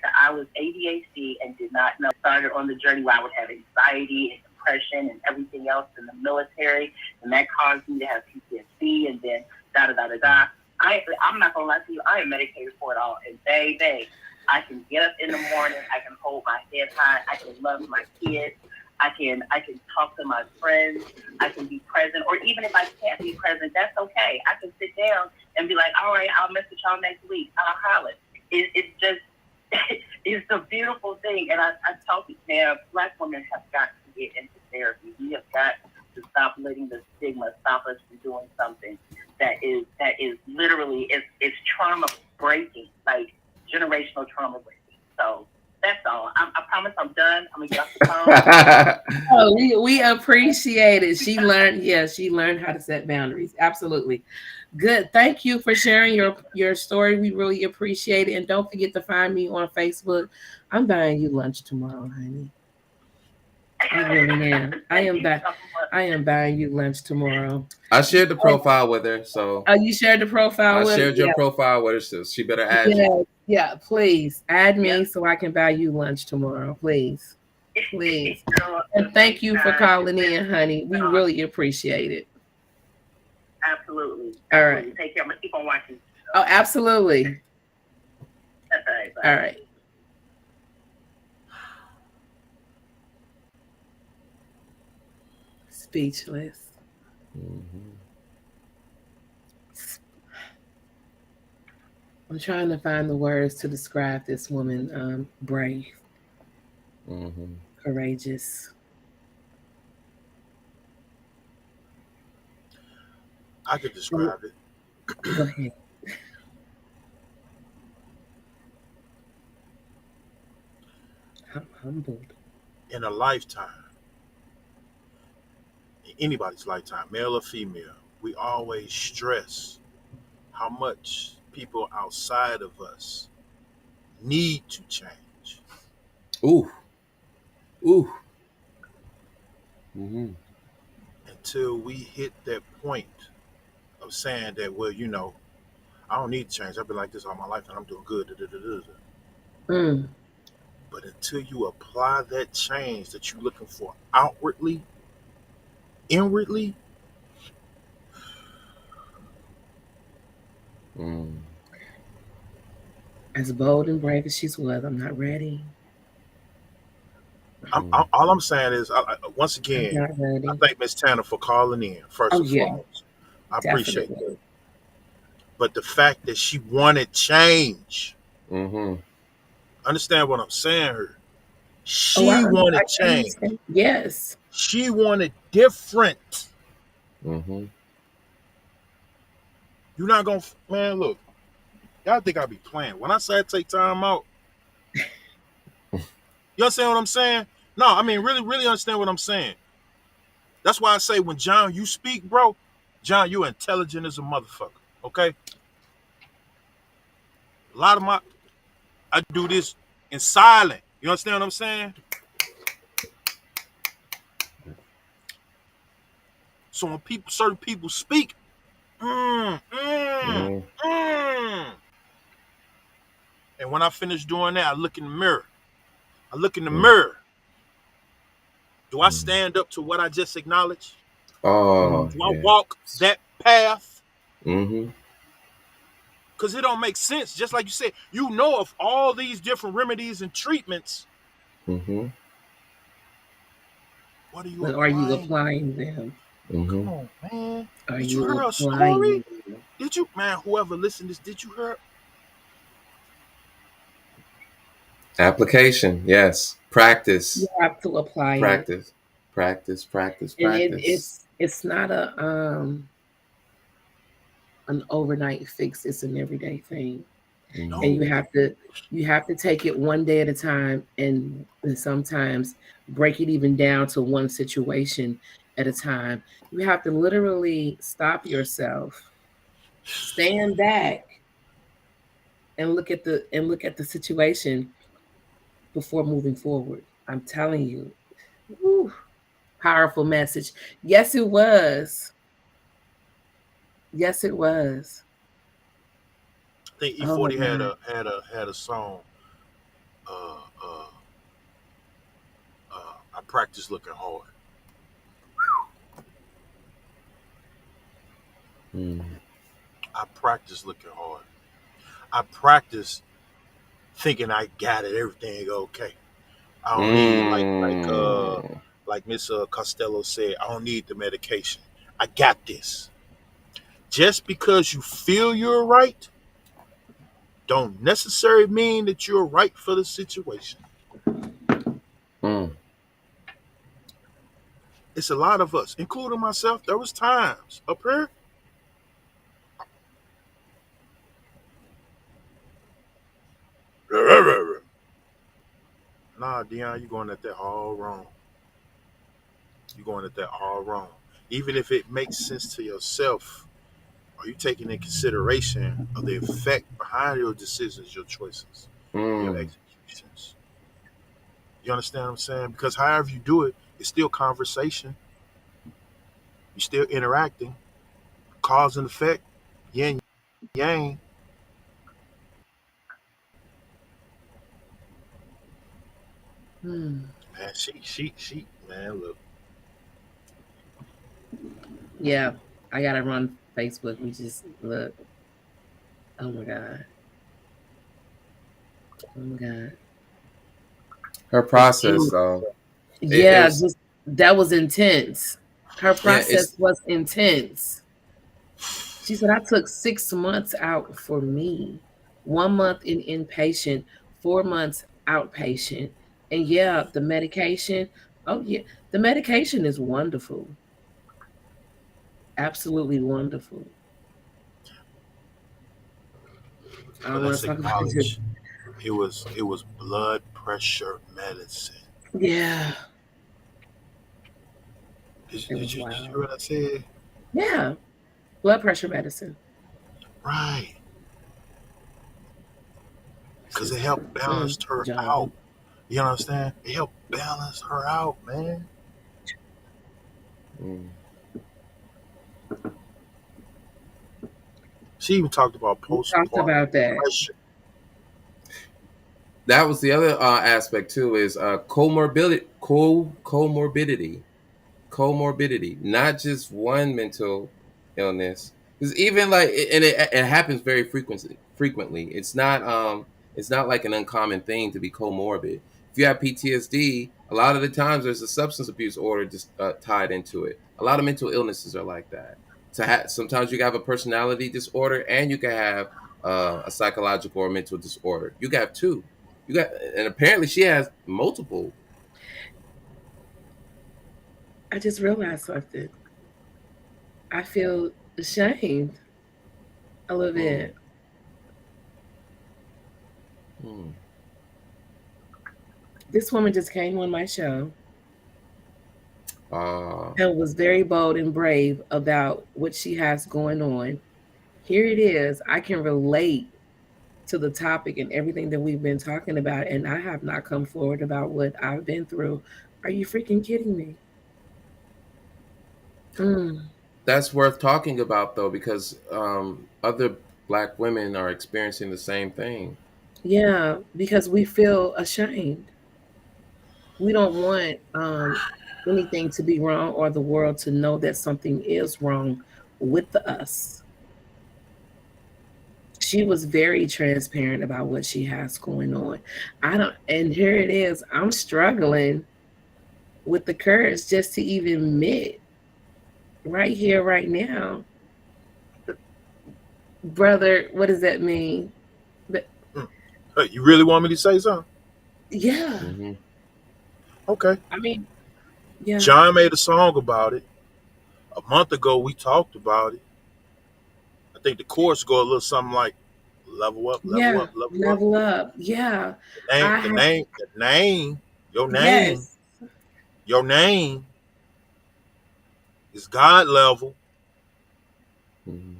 that I was ADHD and did not know. I started on the journey where I would have anxiety and depression and everything else in the military, and that caused me to have PTSD, and then da-da-da-da-da. I'm not going to lie to you, I am medicated for it all. And baby, I can get up in the morning, I can hold my head high, I can love my kids, I can talk to my friends, I can be present, or even if I can't be present, that's okay. I can sit down and be like, all right, I'll message y'all next week. I'll holler. It's just, it's a beautiful thing. And I tell people now, Black women have got to get into therapy. We have got to stop letting the stigma stop us from doing something that is literally, it's trauma breaking, like generational trauma breaking. So that's all. I promise I'm done. I'm going to get off the phone. Oh, we appreciate it. She learned how to set boundaries. Absolutely. Good. Thank you for sharing your story. We really appreciate it. And don't forget to find me on Facebook. I'm buying you lunch tomorrow, honey. I really am. I am buying you lunch tomorrow. I shared the profile with her, so. Oh, you shared the profile with her? I shared your profile with her, so she better add you. Yeah, please add me so I can buy you lunch tomorrow, please. Please. And thank you for calling in, honey. We really appreciate it. Absolutely. All right. Take care. I'm going to keep on watching. Oh, absolutely. That's all right. Bye. All right. Speechless. I'm trying to find the words to describe this woman. Brave, courageous. I could describe it. Go ahead. Humbled. In a lifetime, anybody's lifetime, male or female, we always stress how much people outside of us need to change. Ooh. Until we hit that point of saying that, well, I don't need to change. I've been like this all my life and I'm doing good. But until you apply that change that you're looking for outwardly, inwardly, Mm. As bold and brave as she was, I'm not ready. all I'm saying is, once I'm again, not I ready. thank Miss Tanner for calling in, first Oh and yeah, foremost. I appreciate that. definitely. But the fact that she wanted change, Mm-hmm. understand what I'm saying here? Oh, She wanted I change. understand. Yes. She wanted different. Mm-hmm. You're not gonna, man, look, y'all think I be playing. When I say I take time out, you understand what I'm saying? No, I mean, really, really understand what I'm saying. That's why I say when John, you speak, bro, John, you intelligent as a motherfucker. Okay? A lot of I do this in silent. You understand what I'm saying? So when certain people speak, mm, mm, Mm-hmm. mm. And when I finish doing that, I look in the mirror. I look in the mirror. Do I stand up to what I just acknowledged? Oh, Mm. Do I yeah. walk that path? Mm-hmm. Because it don't make sense. Just like you said, you know of all these different remedies and treatments. Mm-hmm. What are you But are you applying? applying them? Mm-hmm. Come on, man. Are Did you you hear a applying story? them? Did you, man, whoever listened to this, did you hear? Application, yes. You Practice. have to apply it, Practice. Practice. Practice. and Practice. it's not an overnight fix. It's an everyday thing, and Mm-hmm. No. you have to take it one day at a time, and sometimes break it even down to one situation at a time. You have to literally stop yourself, stand back, and look at the situation before moving forward. I'm telling you, whew, powerful message. Yes, it was. Yes, it was. I think Oh my E40 God. had a song. Uh, uh, I practice looking hard. Mm-hmm. I practice looking hard. I practice thinking I got it. Everything okay. I don't need Mm. like Miss Costello said. I don't need the medication. I got this. Just because you feel you're right, don't necessarily mean that you're right for the situation. Mm. It's a lot of us, including myself. There was times up here. Nah, Dion, you going at that all wrong. You going at that all wrong. Even if it makes sense to yourself, are you taking in consideration of the effect behind your decisions, your choices, and your Mm. executions? You understand what I'm saying? Because however you do it, it's still conversation. You're still interacting, cause and effect, yin yang. Hmm. Man, man, look. Yeah, I gotta run Facebook. We just look. Oh my God. Oh my God. Her And process, though, it yeah, was, just that was intense. Her yeah, process it's, was intense. She said, I took 6 months out for me, 1 month in inpatient, 4 months outpatient. And yeah, the medication, oh yeah, the medication is wonderful. Absolutely wonderful. I But don't want let's to talk about it. acknowledge it was blood pressure medicine. Yeah, it Did was you hear wild. what I said? Yeah, blood pressure medicine. Right. It's Because it just, helped balance her out. John. You understand? It helped balance her out, man. mm. She even talked about We talked postpartum about that. depression. That was the other aspect too, is comorbidity. comorbidity, not just one mental illness. Because even like, and it happens very frequently. It's not like an uncommon thing to be comorbid. If you have PTSD, a lot of the times there's a substance abuse order just tied into it. A lot of mental illnesses are like that. Sometimes you can have a personality disorder, and you can have a psychological or mental disorder. You can have two. And apparently she has multiple. I just realized something. I feel ashamed a little bit. This woman just came on my show and was very bold and brave about what she has going on. Here it is. I can relate to the topic and everything that we've been talking about, and I have not come forward about what I've been through. Are you freaking kidding me? That's worth talking about, though, because other Black women are experiencing the same thing. Yeah, because we feel ashamed. We don't want anything to be wrong or the world to know that something is wrong with us. She was very transparent about what she has going on. And here it is. I'm struggling with the courage just to even admit right here, right now. Brother, what does that mean? Hey, you really want me to say something? Yeah. Mm-hmm. Okay. I mean, yeah. John made a song about it. A month ago, we talked about it. I think the chorus go a little something like, level up, level up, level up. Yeah. Your name, Yes. your name is God level. Mm-hmm.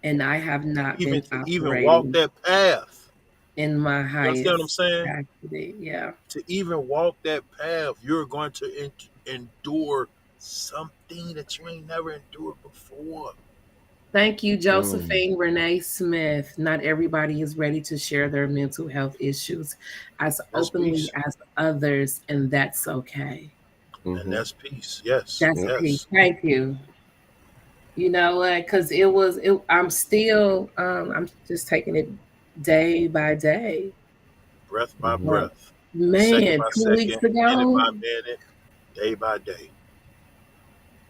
And I have not even been even walk that path in my highest. You understand what I'm saying? Capacity. Yeah. To even walk that path, you're going to endure something that you ain't never endured before. Thank you, Josephine Renee Smith. Not everybody is ready to share their mental health issues as openly as others, and that's okay. Mm-hmm. And that's peace. Yes. That's peace. Thank you. You know what? Because I'm still, I'm just taking it day by day. Breath by breath. Man, 2 weeks ago. Minute by minute, day by day.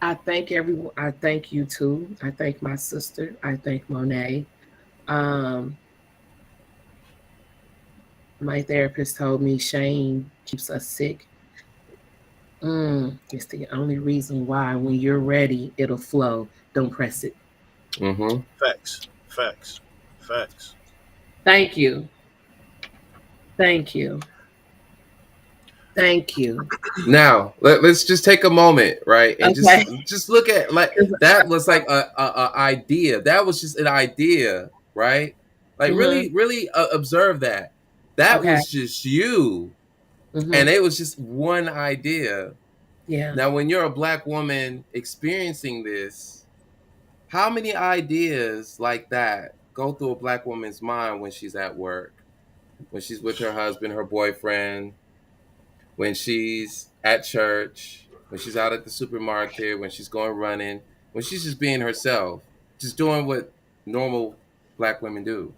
I thank everyone. I thank you too. I thank my sister. I thank Monet. My therapist told me shame keeps us sick. It's the only reason why when you're ready, it'll flow. Don't press it. Mm-hmm. Facts. Thank you. Thank you. Thank you. Now let's just take a moment, right, and just look at like that was like a idea. That was just an idea, right? Like really observe that. That was just you, and it was just one idea. Yeah. Now, when you're a Black woman experiencing this, how many ideas like that go through a Black woman's mind when she's at work, when she's with her husband, her boyfriend, when she's at church, when she's out at the supermarket, when she's going running, when she's just being herself, just doing what normal Black women do,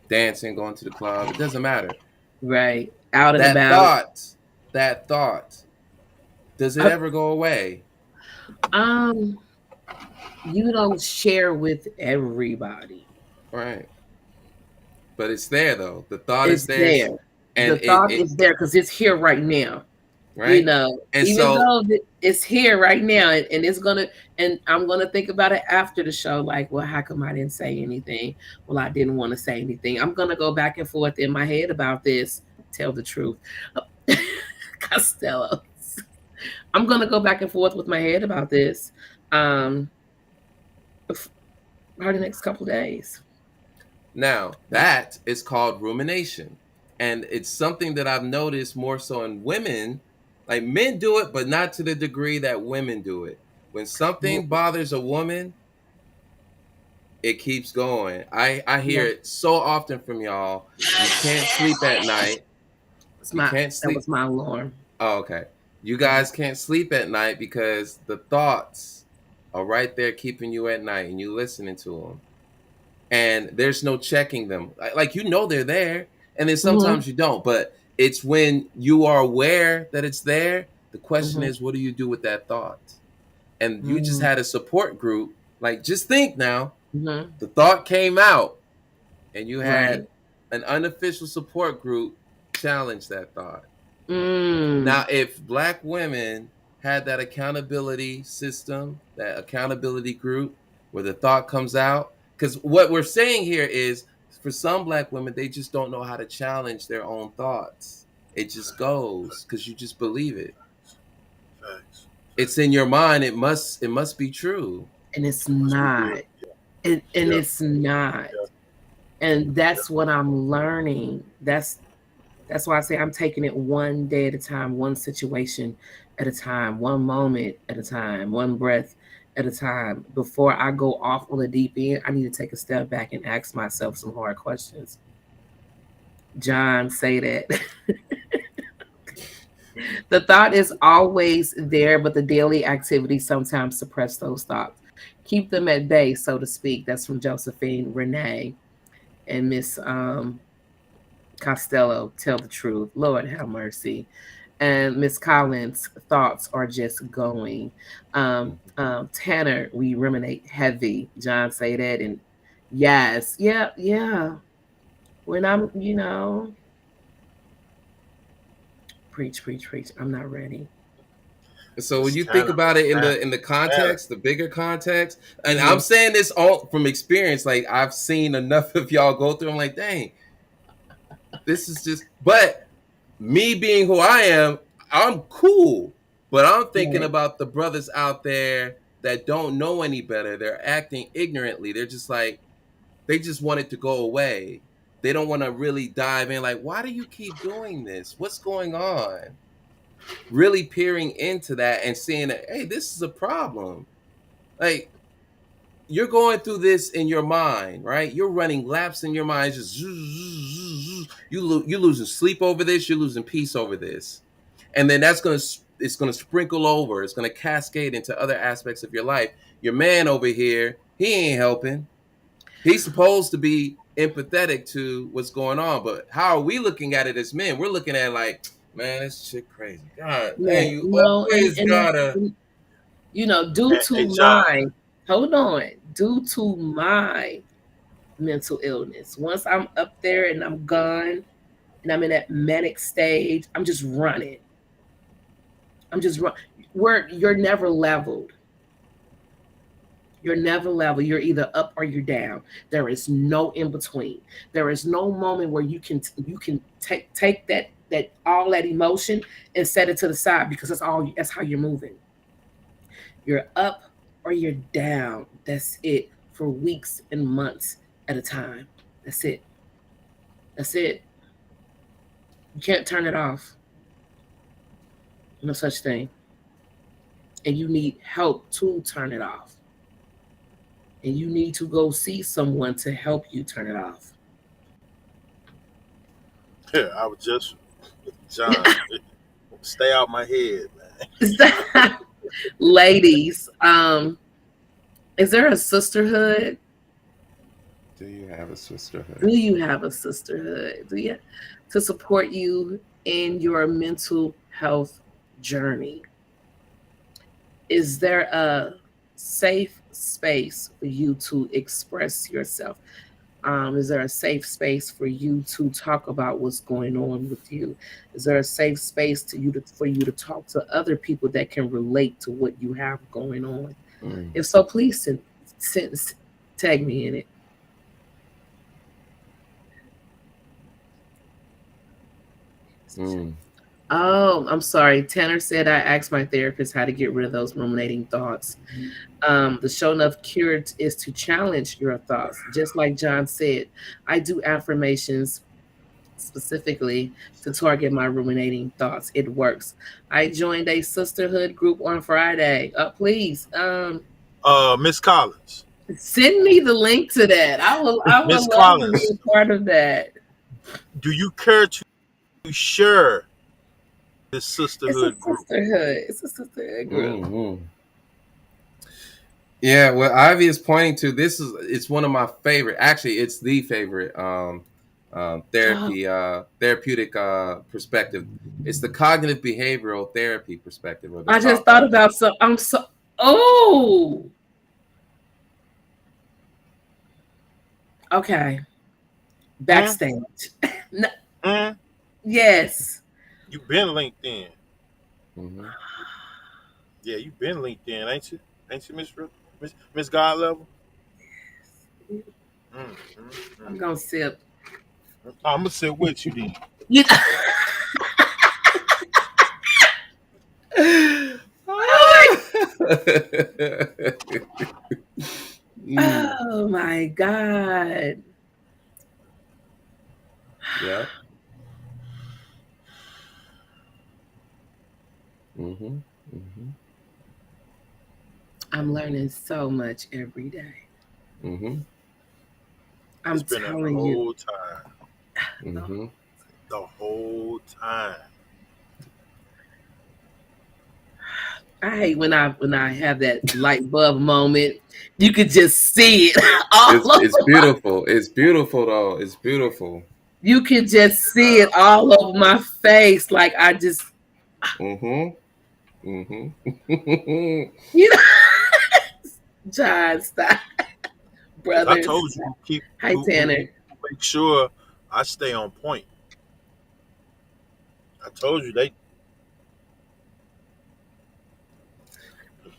dancing, going to the club, it doesn't matter. Right. Out and about. That thought, does it ever go away? You don't share with everybody. Right. But it's there though. The thought is there. And the thought is there because it's here right now. Right. You know, and even though it's here right now, and I'm gonna think about it after the show, like, well, how come I didn't say anything? Well, I didn't want to say anything. I'm gonna go back and forth in my head about this. Tell the truth. Costello. I'm gonna go back and forth with my head about this for the next couple of days. Now, that is called rumination. And it's something that I've noticed more so in women. Like, men do it, but not to the degree that women do it. When something bothers a woman, it keeps going. I hear it so often from y'all. You can't sleep at night. That was my alarm. Oh, okay. You guys can't sleep at night because the thoughts are right there keeping you at night, and you listening to them, and there's no checking them. Like you know they're there, and then sometimes you don't. But it's when you are aware that it's there. The question is, what do you do with that thought? And you just had a support group. Like, just think now, the thought came out, and you had an unofficial support group challenge that thought. Now, if Black women had that accountability system, that accountability group where the thought comes out, because what we're saying here is for some Black women, they just don't know how to challenge their own thoughts. It just goes because you just believe it. Facts. It's in your mind. It must be true. And it's not. And it's not. And that's what I'm learning. That's why I say I'm taking it one day at a time, one situation at a time, one moment at a time, one breath at a time. Before I go off on the deep end, I need to take a step back and ask myself some hard questions. John, say that. The thought is always there, but the daily activities sometimes suppress those thoughts. Keep them at bay, so to speak. That's from Josephine Renee and Miss Costello. Tell the truth. Lord have mercy. And Miss Collins, thoughts are just going. Tanner, we ruminate heavy. John, say that. And yes, yeah. When I'm, preach. I'm not ready. So when you think about it in the context, the bigger context, and I'm saying this all from experience, like I've seen enough of y'all go through. I'm like, dang, this is just. But me being who I am, I'm cool. But I'm thinking about the brothers out there that don't know any better. They're acting ignorantly. They're just like, they just want it to go away. They don't want to really dive in. Like, why do you keep doing this? What's going on? Really peering into that and seeing that, hey, this is a problem. Like, you're going through this in your mind, right? You're running laps in your mind. Just you're losing sleep over this. You're losing peace over this, and then it's gonna sprinkle over. It's gonna cascade into other aspects of your life. Your man over here, he ain't helping. He's supposed to be empathetic to what's going on, but how are we looking at it as men? We're looking at it like, man, this shit crazy. God, man, you always gotta, due to my mental illness. Once I'm up there and I'm gone and I'm in that manic stage, I'm just running. You're never leveled. You're never level. You're either up or you're down. There is no in between. There is no moment where you can take that all that emotion and set it to the side, because that's how you're moving. You're up or you're down. That's it for weeks and months at a time. That's it. You can't turn it off. No such thing. And you need help to turn it off. And you need to go see someone to help you turn it off. Yeah, I was just, John, stay out my head, man. Ladies, is there a sisterhood? Do you have a sisterhood? Do you have a sisterhood? Do you, to support you in your mental health journey? Is there a safe space for you to express yourself? Is there a safe space for you to talk about what's going on with you? Is there a safe space for you to talk to other people that can relate to what you have going on? If so, please tag me in it. Oh, I'm sorry. Tanner said I asked my therapist how to get rid of those ruminating thoughts. The show enough cure is to challenge your thoughts. Just like John said, I do affirmations specifically to target my ruminating thoughts. It works. I joined a sisterhood group on Friday. Please, Miss Collins, send me the link to that. I will Miss love to Collins, be a part of that. do you care to share this It's a sisterhood group. sisterhood. It's a sisterhood group. Mm-hmm. Yeah, what Ivy is pointing to, it's one of my favorite. Actually, it's the favorite therapeutic perspective. It's the cognitive behavioral therapy perspective, or the I just thought about oh, okay. Backstage. Mm, Yes. you've been linked in. Mm-hmm. Yeah, you've been linked in, ain't you? Ain't you, Miss God Level? I'm gonna sip. I'm gonna sit with you then. You Mm. Oh my God. Yeah. Mm-hmm. Mm-hmm. I'm learning so much every day. Mm-hmm. I'm It's been the telling you. whole time. Mm-hmm. The whole time. I hate when I have that light bulb moment. You could just see it all over. It's beautiful. It's beautiful though. It's beautiful. You can just see it all over my face. Like I just, Mm-hmm. Mm-hmm. you know, John, stop, 'Cause I brothers. told you Hi, Tanner. make sure I stay on point. I told you they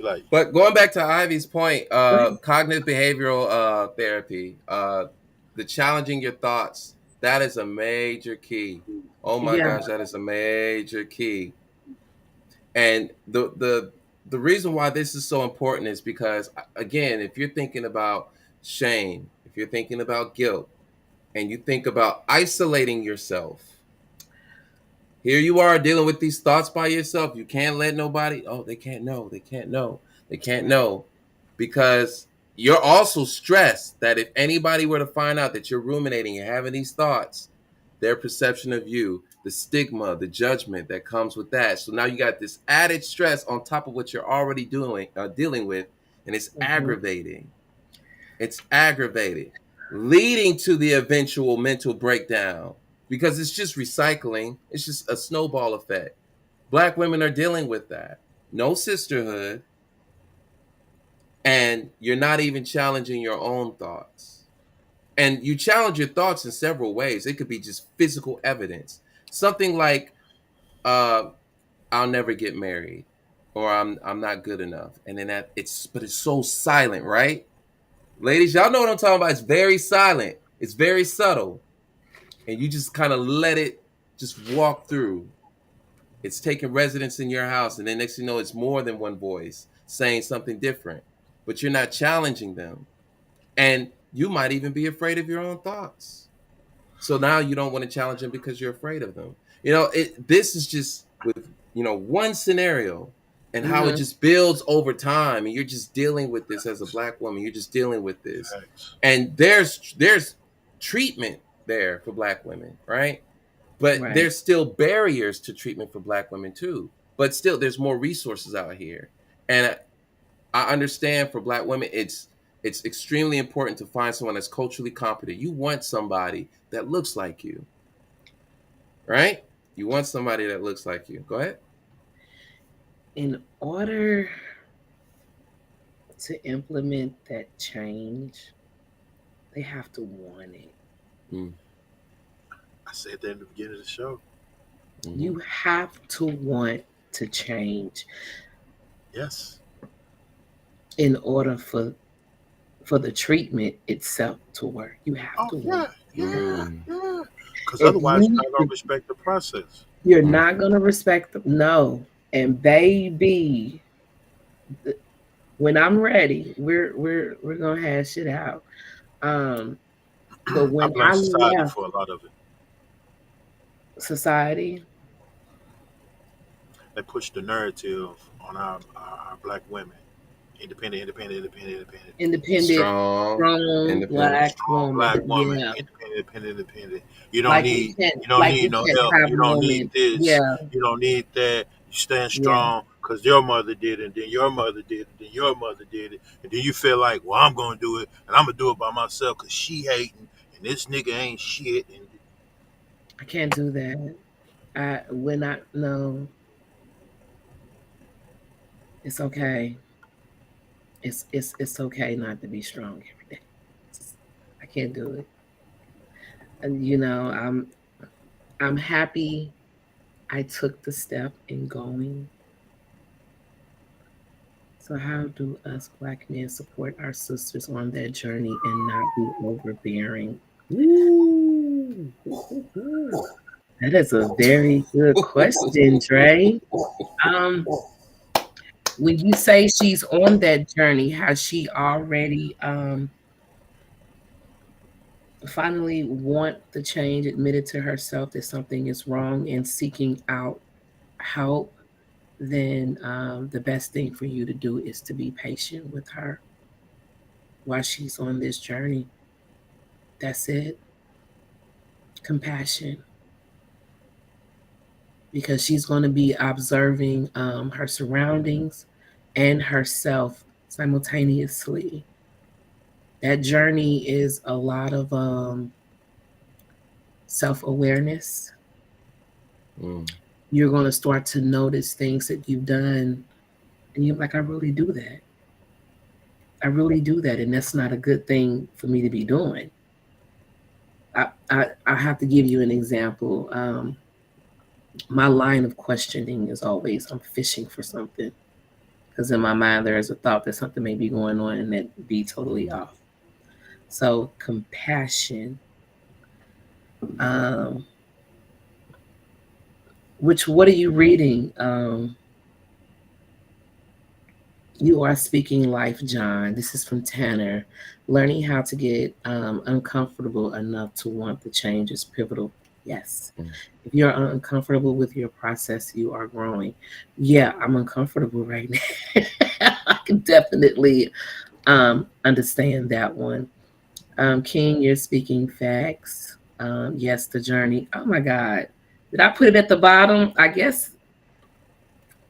like But going back to Ivy's point, cognitive behavioral therapy, the challenging your thoughts, that is a major key. Oh my Yeah. gosh, that is a major key. And the reason why this is so important is because, again, if you're thinking about shame, if you're thinking about guilt, and you think about isolating yourself, here you are dealing with these thoughts by yourself. You can't let nobody, oh, they can't know, they can't know, they can't know. Because you're also stressed that if anybody were to find out that you're ruminating and having these thoughts, their perception of you, the stigma, the judgment that comes with that. So now you got this added stress on top of what you're already dealing with, and it's aggravating. It's aggravating, leading to the eventual mental breakdown because it's just recycling. It's just a snowball effect. Black women are dealing with that. No sisterhood, and you're not even challenging your own thoughts. And you challenge your thoughts in several ways. It could be just physical evidence. Something like, I'll never get married, or I'm not good enough. And then but it's so silent, right? Ladies, y'all know what I'm talking about. It's very silent. It's very subtle. And you just kind of let it just walk through. It's taking residence in your house. And then next thing you know, it's more than one voice saying something different. But you're not challenging them. And you might even be afraid of your own thoughts. So now you don't want to challenge them because you're afraid of them. This is just with, one scenario. And how it just builds over time, and you're just dealing with this as a Black woman. You're just dealing with this, and there's treatment there for Black women, right? But there's still barriers to treatment for Black women too. But still, there's more resources out here, and I understand for Black women, it's extremely important to find someone that's culturally competent. You want somebody that looks like you, right? You want somebody that looks like you. Go ahead. In order to implement that change, they have to want it. I said that in the beginning of the show. Mm-hmm. You have to want to change. Yes. In order for the treatment itself to work, you have to want it. Yeah. Because otherwise, you're not going to respect the process. You're not going to respect them. No. And baby, when I'm ready, we're gonna hash it out. But when I blame society left for a lot of it. Society, they push the narrative on our Black women Independent, Independent, Strong, strong independent. black strong black woman. woman, Yeah. independent. You don't Like need we no can't help. have You don't need moments. this. Yeah, You don't need that. You stand yeah. strong because your mother did it, and then your mother did it, and then your mother did it, and then you feel like, well, I'm gonna do it, and I'm gonna do it by myself because she hating, and this nigga ain't shit, and I can't do that. We're not. No, it's okay. It's okay not to be strong every day. I can't do it. And I'm happy I took the step in going. So how do us black men support our sisters on that journey and not be overbearing? Ooh. That is a very good question, Dre. Um, when you say she's on that journey, has she already finally want the change, admitted to herself that something is wrong and seeking out help? Then the best thing for you to do is to be patient with her while she's on this journey. That's it. Compassion. Because she's going to be observing her surroundings and herself simultaneously. That journey is a lot of self awareness. Mm. You're going to start to notice things that you've done, and you're like, I really do that. I really do that, and that's not a good thing for me to be doing. I have to give you an example. My line of questioning is always, I'm fishing for something. Because in my mind, there is a thought that something may be going on and that be totally off. So compassion, um, what are you reading? You are speaking life, John. This is from Tanner. Learning how to get uncomfortable enough to want the change is pivotal. Yes. If you're uncomfortable with your process, you are growing. Yeah, I'm uncomfortable right now. I can definitely understand that one. King, you're speaking facts. Yes, the journey. Oh my God. Did I put it at the bottom? I guess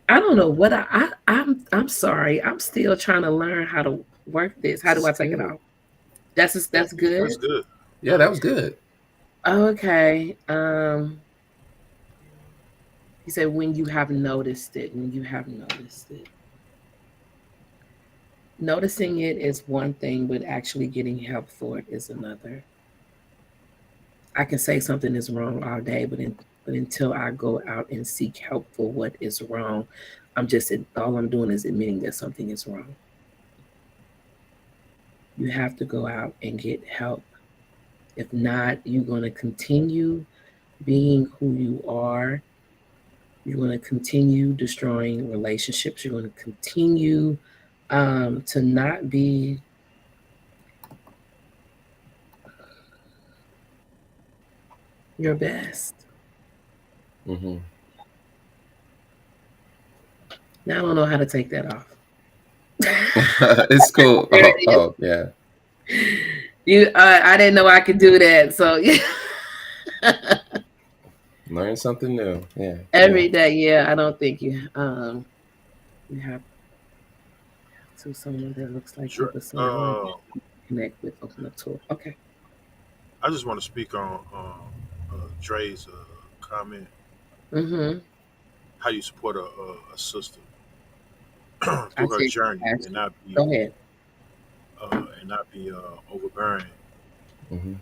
I don't know what I'm sorry. I'm still trying to learn how to work this. How do I take it off? That's good. that's good. Yeah, that was good. Okay. He said when you have noticed it, when you have noticed it. Noticing it is one thing, but actually getting help for it is another. I can say something is wrong all day, but until I go out and seek help for what is wrong, all I'm doing is admitting that something is wrong. You have to go out and get help. If not, you're going to continue being who you are. You're going to continue destroying relationships. You're going to continue to not be your best. Mm-hmm. Now I don't know how to take that off. It's cool. Oh, yeah. I didn't know I could do that. So yeah. Learn something new. Yeah. Every day, yeah. I don't think you have to someone that looks like you, Sure. but someone connect with, open up to it. Okay. I just want to speak on Dre's comment. Mm-hmm. How you support a sister through her journey and not be Go ahead. overbearing. Mm-hmm.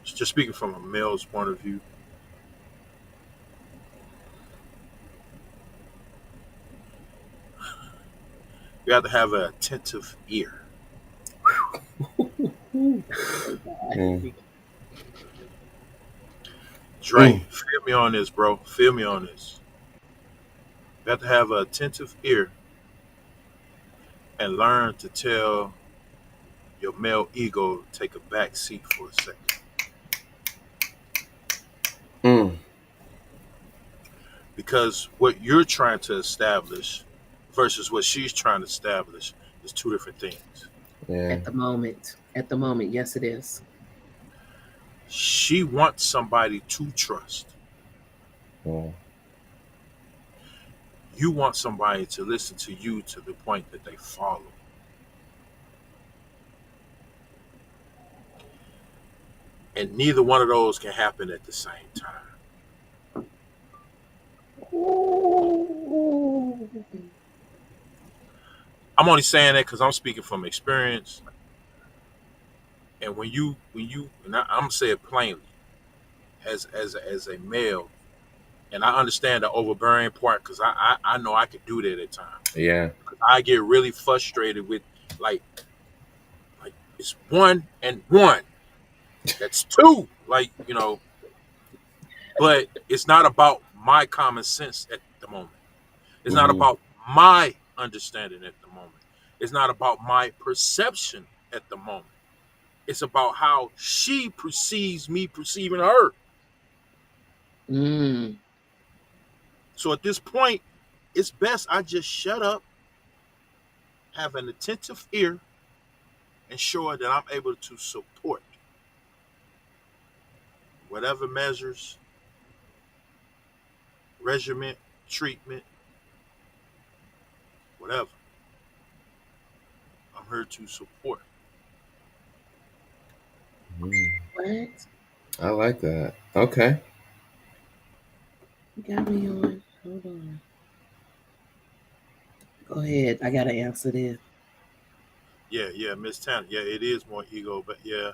Just speaking from a male's point of view, you have to have an attentive ear. Mm. Dre, feel me on this, bro. Feel me on this. You have to have an attentive ear and learn to tell your male ego to take a back seat for a second. Mm. Because what you're trying to establish versus what she's trying to establish It's two different things. Yeah. At the moment, yes, it is. She wants somebody to trust. Yeah. You want somebody to listen to you to the point that they follow. And neither one of those can happen at the same time. Ooh. I'm only saying that because I'm speaking from experience. And when you, and I'm gonna say it plainly, as a male, and I understand the overbearing part because I know I could do that at times. Yeah. I get really frustrated with like it's 1 and 1. That's 2, like, but it's not about my common sense at the moment. It's not about my understanding at the moment. It's not about my perception at the moment. It's about how she perceives me perceiving her. Mm. So at this point, it's best I just shut up, have an attentive ear, and show her that I'm able to support whatever measures, regimen, treatment, whatever. I'm here to support. What? I like that. Okay. You got me on. Hold on. Go ahead. I gotta answer this. Yeah, Miss Tanner. Yeah, it is more ego, but yeah.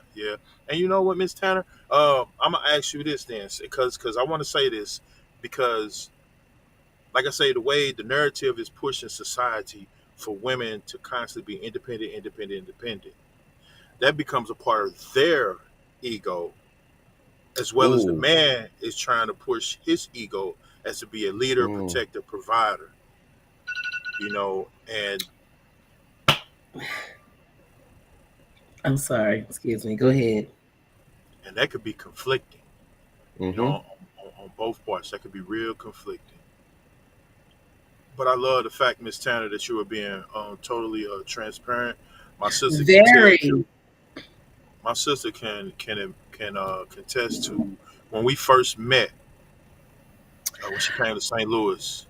And you know what, Miss Tanner? I'm gonna ask you this then, because I want to say this, because, like I say, the way the narrative is pushed in society for women to constantly be independent, that becomes a part of their ego, as well as the man is trying to push his ego as to be a leader, protector, provider. And I'm sorry. Excuse me. Go ahead. and that could be conflicting. Mm-hmm. On both parts, that could be real conflicting. But I love the fact, Miss Tanner, that you were being totally transparent. My sister can tell you. My sister can contest to when we first met. When she came to St. Louis,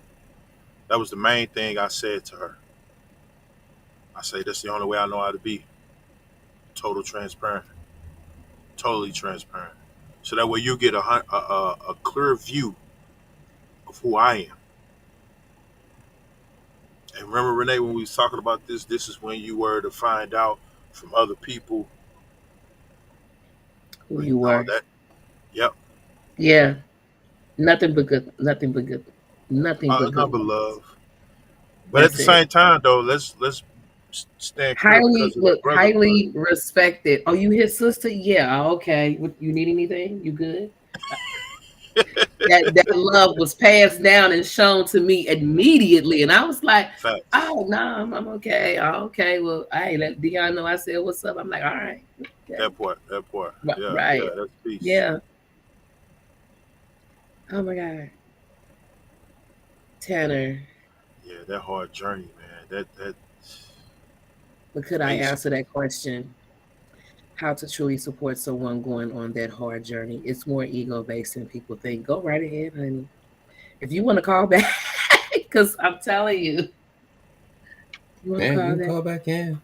that was the main thing I said to her. I say that's the only way I know how to be. Total transparent, totally transparent. So that way you get a clear view of who I am. And remember, Renee, when we was talking about this is when you were to find out from other people who you were. That, yep. Yeah. Nothing but good. Nothing but good. Nothing but good. Nothing but love. But at the same time, though, let's stand highly respected. Oh, you his sister? Yeah. Okay. You need anything? You good? that love was passed down and shown to me immediately, and I was like, Facts. "Oh no, I'm okay. Oh, okay. Well, hey, let Dion know I said what's up." I'm like, "All right." Okay. That part. Yeah, right. Yeah, that's peace. Yeah. Oh my God, Tanner. Yeah, that hard journey, man. That. But could I answer that question? How to truly support someone going on that hard journey? It's more ego-based than people think. Go right ahead, honey. If you want to call back, because I'm telling you. You can call back in.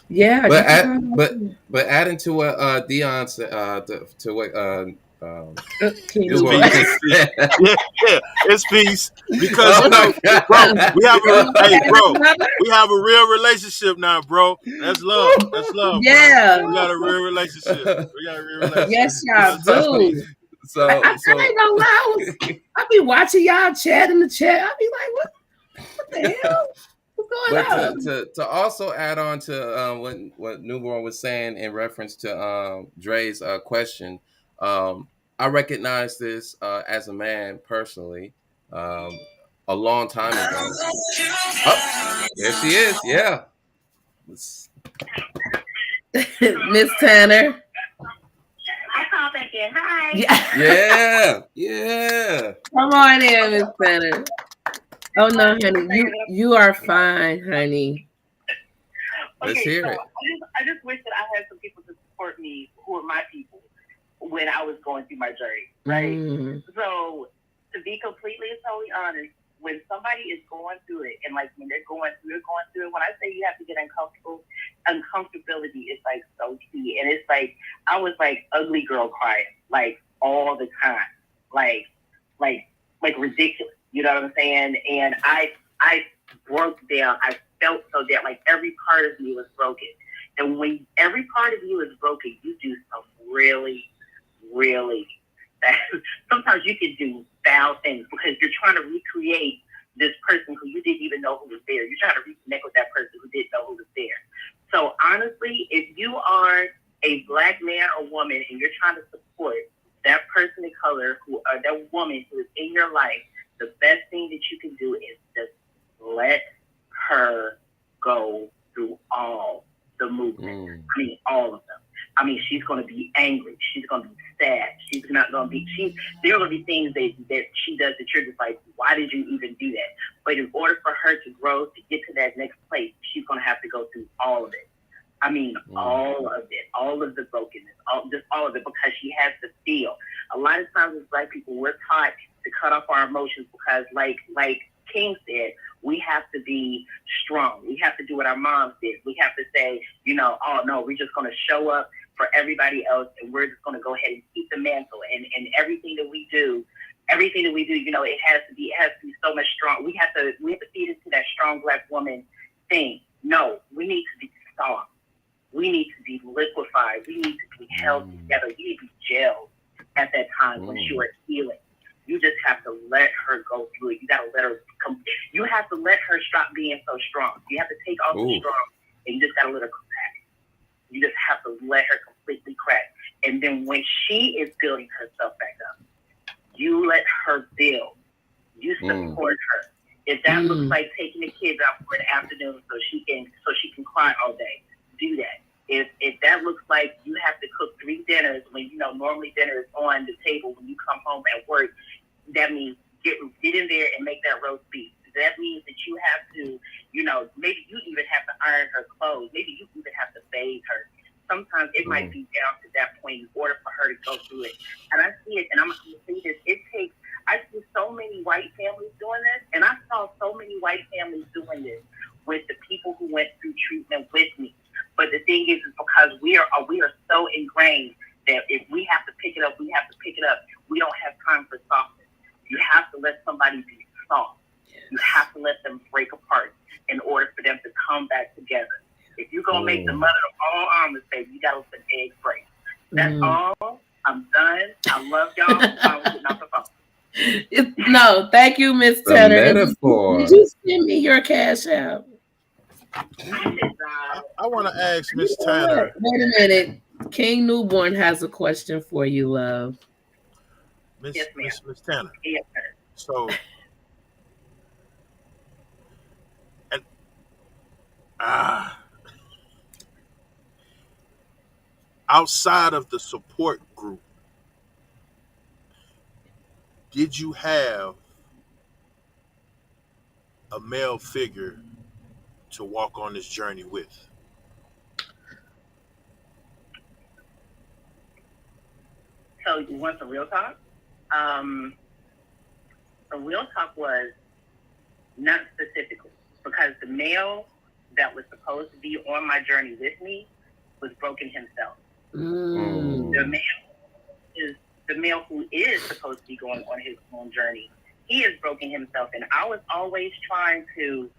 Yeah. But adding to what Dion said, to what it's peace because bro, we have a real relationship now, bro. That's love. Yeah, bro. We got a real relationship. Yes, y'all do. So I ain't gonna lie. I be watching y'all chat in the chat. I be like, what the hell? What's going on? To also add on to what Newborn was saying in reference to Dre's question, I recognize this as a man personally a long time ago. Oh, there she is. Yeah. Miss Tanner. I called back in. Hi. Yeah. Come on in, Miss Tanner. Oh no, honey, you are fine, honey. Let's hear it. I just wish that I had some people to support me who are my people when I was going through my journey, right? Mm. So to be completely and totally honest, when somebody is going through it, and like when they're going through it, when I say you have to get uncomfortable, uncomfortability is like so key. And it's like I was like ugly girl crying like all the time, like ridiculous. You know what I'm saying? And I broke down. I felt so down. Like every part of me was broken. And when every part of you is broken, you do some really, really bad. Sometimes you can do foul things because you're trying to recreate this person who you didn't even know who was there. You're trying to reconnect with that person who didn't know who was there. So honestly, if you are a Black man or woman and you're trying to support that person of color or that woman who is in your life, the best thing that you can do is just let her go through all the movements. I mean, all of them. I mean, she's going to be angry. She's going to be sad. She's not going to be. There are going to be things that she does that you're just like, why did you even do that? But in order for her to grow to get to that next place, she's going to have to go through all of it. I mean, all of it, all of the brokenness, all of it, because she has to feel. A lot of times as Black people, we're taught to cut off our emotions because, like King said, we have to be strong. We have to do what our moms did. We have to say, oh no, we're just going to show up for everybody else, and we're just going to go ahead and keep the mantle. And everything that we do, it has to be so much strong. We have to feed into that strong Black woman thing. No, we need to be soft. We need to be liquefied. We need to be held together. You need to be gelled at that time when you are healing. You just have to let her go through it. You got to let her you have to let her stop being so strong. You have to take off the strong, and you just got to let her crack. You just have to let her completely crack. And then when she is building herself back up, you let her build. You support her. If that looks like taking the kids out for an afternoon so she can cry all day, do that. If that looks like you have to cook 3 dinners when normally dinner is on the table when you come home at work, that means get in there and make that roast beef. That means that you have to, maybe you even have to iron her clothes. Maybe you even have to bathe her. Sometimes it might be down to that point in order for her to go through it. And I see it, and I'm going to say this. I see so many white families doing this, and I saw so many white families doing this with the people who went through treatment with me. But the thing is because we are so ingrained that if we have to pick it up, we have to pick it up. We don't have time for softness. You have to let somebody be soft. You have to let them break apart in order for them to come back together. If you're going to make the mother of all almonds, baby, you got to let the eggs break. That's all. I'm done. I love y'all. I'm getting off the phone. No, thank you, Miss The Tanner. metaphor. Did you send me your cash out? I want to ask Miss Tanner. Wait a minute. King Newborn has a question for you, love. Miss Tanner. Yes, sir. So, and outside of the support group, did you have a male figure to walk on this journey with? So you want some real talk? The real talk was not specifically because the male that was supposed to be on my journey with me was broken himself. The male who is supposed to be going on his own journey, he is broken himself, and I was always trying to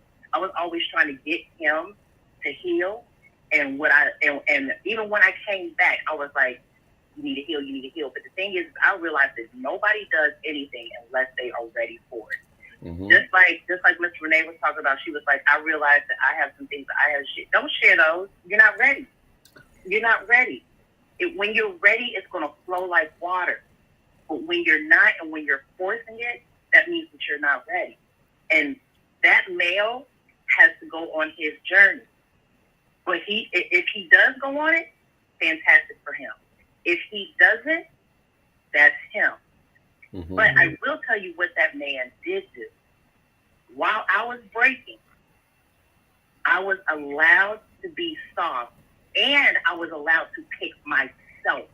get him to heal. And and even when I came back, I was like, you need to heal. But the thing is, I realized that nobody does anything unless they are ready for it. Just like Miss Renee was talking about, she was like, I realized that I have some things that I have to share. Don't share those. You're not ready. When you're ready, it's going to flow like water. But when you're not, and when you're forcing it, that means that you're not ready. And that male has to go on his journey. But if he does go on it, fantastic for him. If he doesn't, that's him. But I will tell you what that man did do. While I was breaking, I was allowed to be soft, and I was allowed to pick myself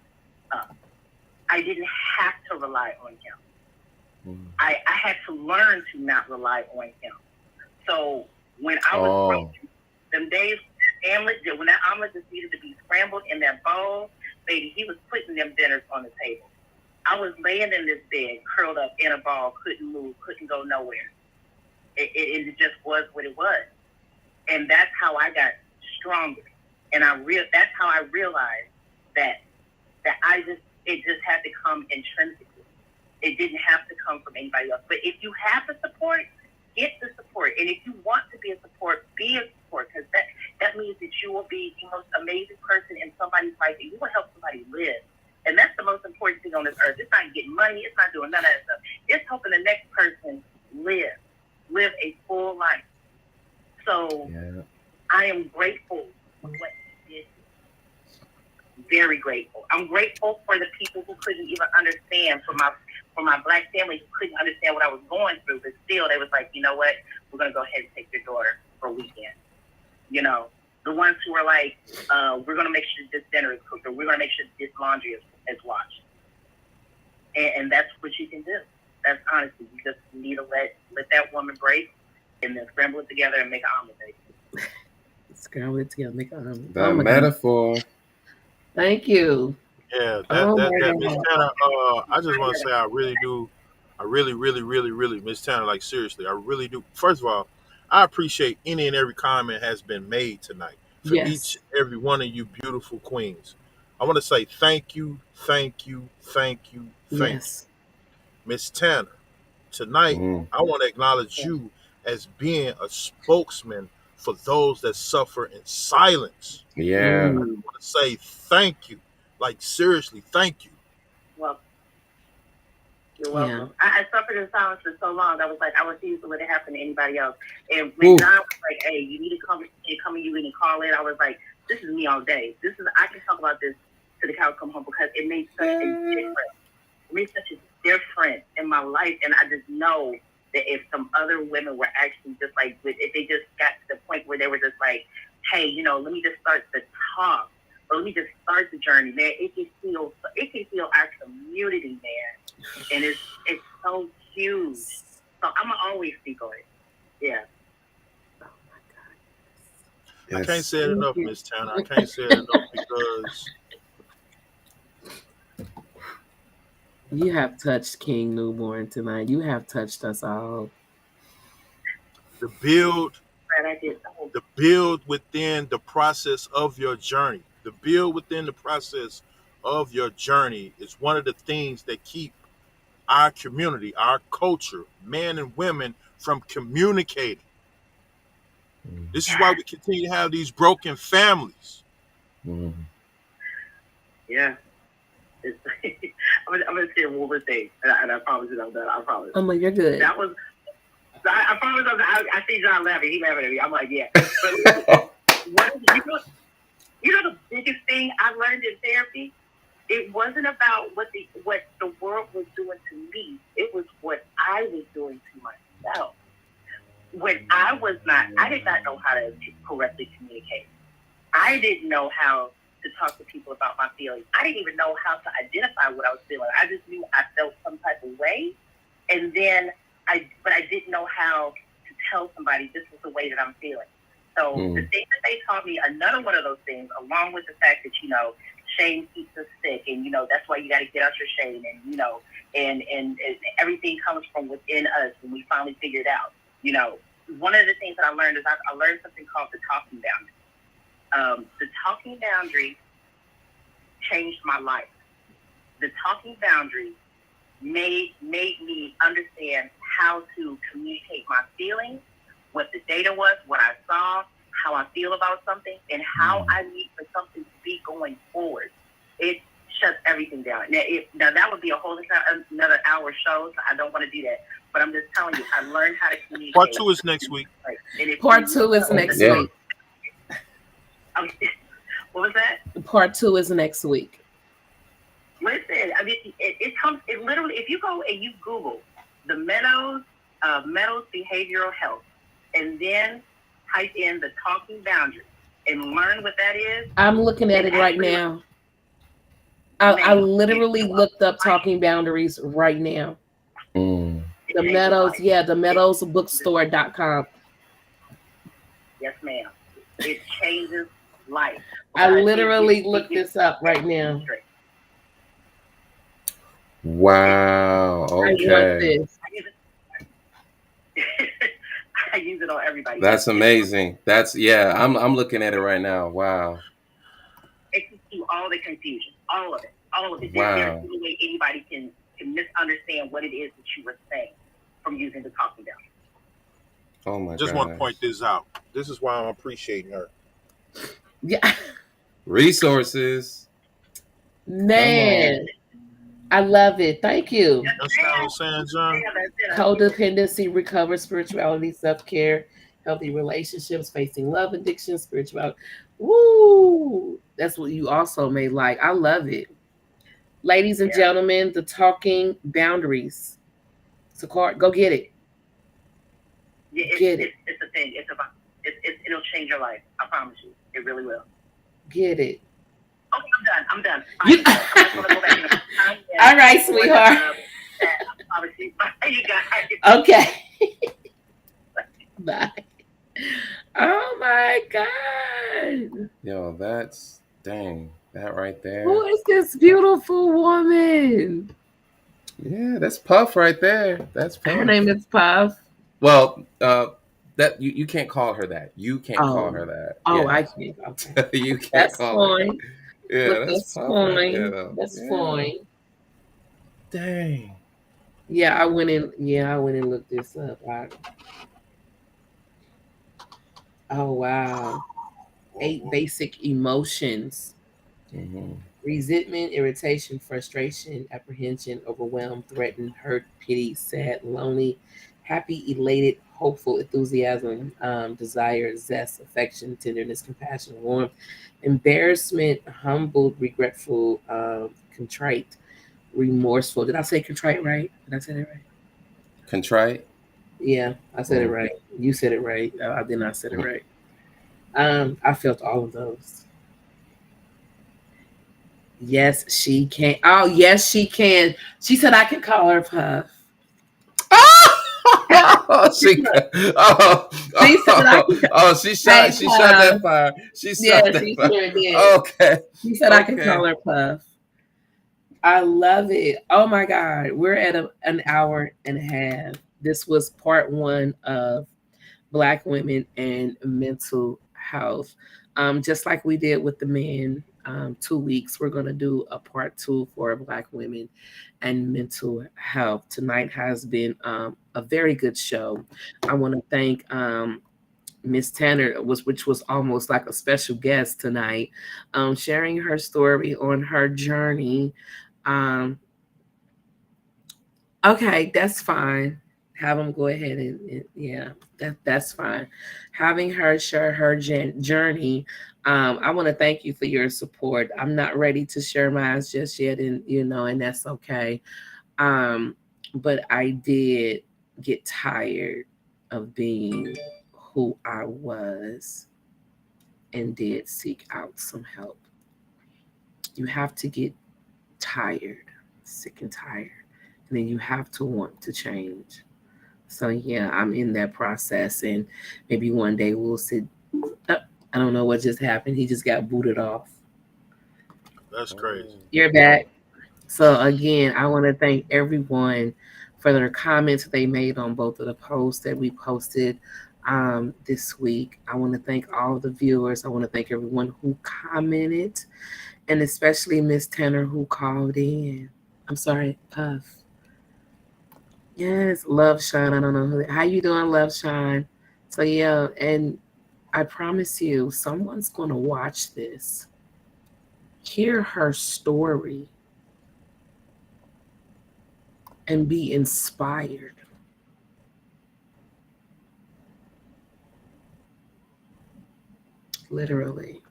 up. I didn't have to rely on him. I had to learn to not rely on him. So when I was broken, them days, when that omelet just needed to be scrambled in that bowl, baby, he was putting them dinners on the table. I was laying in this bed, curled up in a ball, couldn't move, couldn't go nowhere. It just was what it was. And that's how I got stronger. And that's how I realized that it just had to come intrinsically. It didn't have to come from anybody else. But if you have the support, get the support. And if you want to be a support, be a support, because that means that you will be the most amazing person in somebody's life, and you will help somebody live. And that's the most important thing on this earth. It's not getting money. It's not doing none of that stuff. It's helping the next person live a full life. So I am grateful for what he did. Very grateful. I'm grateful for the people who couldn't even understand, for my Black family who couldn't understand what I was going through, but still they was like, you know what, we're going to go ahead and take your daughter for a weekend. You know, the ones who were like, we're going to make sure this dinner is cooked, or we're going to make sure this laundry is washed. And that's what you can do. That's honestly, you just need to let that woman break, and then scramble it together and make an omelet. Scramble it together, make an omelet. The metaphor. Thank you. Yeah, Miss Tanner, I just want to say I really, Miss Tanner, like seriously, I really do. First of all, I appreciate any and every comment has been made tonight from each and every one of you beautiful queens. I want to say thank you. Miss Tanner, tonight I want to acknowledge you as being a spokesman for those that suffer in silence. Yeah. I want to say thank you. Like, seriously, thank you. Well, you're welcome. I suffered in silence for so long. I was like, I refused to let it happen to anybody else. And when John was like, hey, you need to come and you and call in, I was like, this is me all day. I can talk about this to the cows come home, because it made such a difference. It made such a difference in my life. And I just know that if some other women were actually just like, if they just got to the point where they were just like, hey, you know, let me just start the talk, or let me just start the journey, man, it can heal our community, man. And it's so huge. So I'm gonna always speak on it. Yeah. Oh my God. I can't say it enough, Miss Tanner. I can't say it enough because you have touched King Newborn tonight. You have touched us all. the build within the process of your journey. The build within the process of your journey is one of the things that keep our community, our culture, men and women from communicating. This is why we continue to have these broken families. Yeah. I'm gonna say one more thing, and I promise you I'm done. I promise. Oh my, you're good. That was. I promise. I see John laughing. He laughing at me. I'm like, yeah. But you know the biggest thing I learned in therapy? It wasn't about what the world was doing to me. It was what I was doing to myself. When I did not know how to correctly communicate. I didn't know how to talk to people about my feelings. I didn't even know how to identify what I was feeling. I just knew I felt some type of way, and then but I didn't know how to tell somebody this is the way that I'm feeling. So the thing that they taught me, another one of those things, along with the fact that, you know, shame keeps us sick, and, you know, that's why you got to get out your shame, and, you know, and everything comes from within us, and we finally figured out, you know, one of the things that I learned is I learned something called the talking boundary. The talking boundary changed my life. The talking boundary made me understand how to communicate my feelings, what the data was, what I saw, how I feel about something, and how I need for something to be going forward. It shuts everything down. Now that would be a whole another hour show, so I don't want to do that. But I'm just telling you, I learned how to communicate. Part 2 is next week. Part 2 is next week. What was that? Part 2 is next week. Listen, I mean, it literally, if you go and you Google the Meadows Behavioral Health, and then type in the talking boundary, and learn what that is. I'm looking at it right now. I literally looked up Talking Boundaries right now. Mm. The Meadows, yeah, the meadowsbookstore.com. Yes, ma'am. It changes life. I literally looked this up right now. Wow. I want Okay. this. I use it on everybody. That's amazing. I'm looking at it right now. Wow. It can do all the confusion, all of it. Wow. There's no way anybody can misunderstand what it is that you were saying from using the talking down. Oh my god. Just want to point this out. This is why I'm appreciating her. Yeah. Resources. Man. I love it. Thank you. That's what I was saying, John. Codependency, recover, spirituality, self-care, healthy relationships, facing love addiction, spirituality. Woo! That's what you also may like. I love it. Ladies and gentlemen, the Talking Boundaries. Sakar, go get it. Get it. It's a thing. It'll change your life. I promise you. It really will. Get it. Okay, I'm done. I'm just gonna go back in the all right, sweetheart. I promise you. You guys. Okay. Bye. Oh my God. Yo, that's dang. That right there. Who is this beautiful woman? Yeah, that's Puff right there. That's Puff. Her name is Puff. Well, that you can't call her that. You can't call her that. Oh, yeah. I can't. Okay. You can't That's call fine. her. Yeah, But that's Puff fine. right there, though. That's fine. Dang. Yeah, I went in and looked this up. Oh wow. 8 basic emotions. Mm-hmm. Resentment, irritation, frustration, apprehension, overwhelmed, threatened, hurt, pity, sad, lonely, happy, elated, hopeful, enthusiasm, desire, zest, affection, tenderness, compassion, warmth, embarrassment, humbled, regretful, contrite, remorseful. Did I say contrite right? Did I say that right? Contrite? Yeah, I said it right. You said it right. I did not say it right. I felt all of those. Yes, she can. Oh, yes, she can. She said I can call her Puff. She shot that fire. She shot that fire. Sure did. Okay. She said I can call her Puff. I love it. Oh my God. We're at an hour and a half. This was part 1 of Black women and mental health. Just like we did with the men, 2 weeks, we're going to do a part 2 for Black women and mental health. Tonight has been a very good show. I want to thank Miss Tanner, which was almost like a special guest tonight, sharing her story on her journey. Okay, that's fine. Have them go ahead and yeah, that's fine. Having her share her journey. I want to thank you for your support. I'm not ready to share mine just yet, and and that's okay. But I did get tired of being who I was and did seek out some help. You have to get tired, sick and tired, and then you have to want to change. So yeah, I'm in that process, and maybe one day we'll sit. I don't know what just happened. He just got booted off. That's crazy. You're back. So again, I want to thank everyone for their comments they made on both of the posts that we posted this week. I want to thank all the viewers. I want to thank everyone who commented, and especially Miss Tanner who called in. I'm sorry, Puff. Yes, Love Shine. I don't know how you doing, Love Shine. So yeah, and I promise you, someone's going to watch this, hear her story, and be inspired. Literally.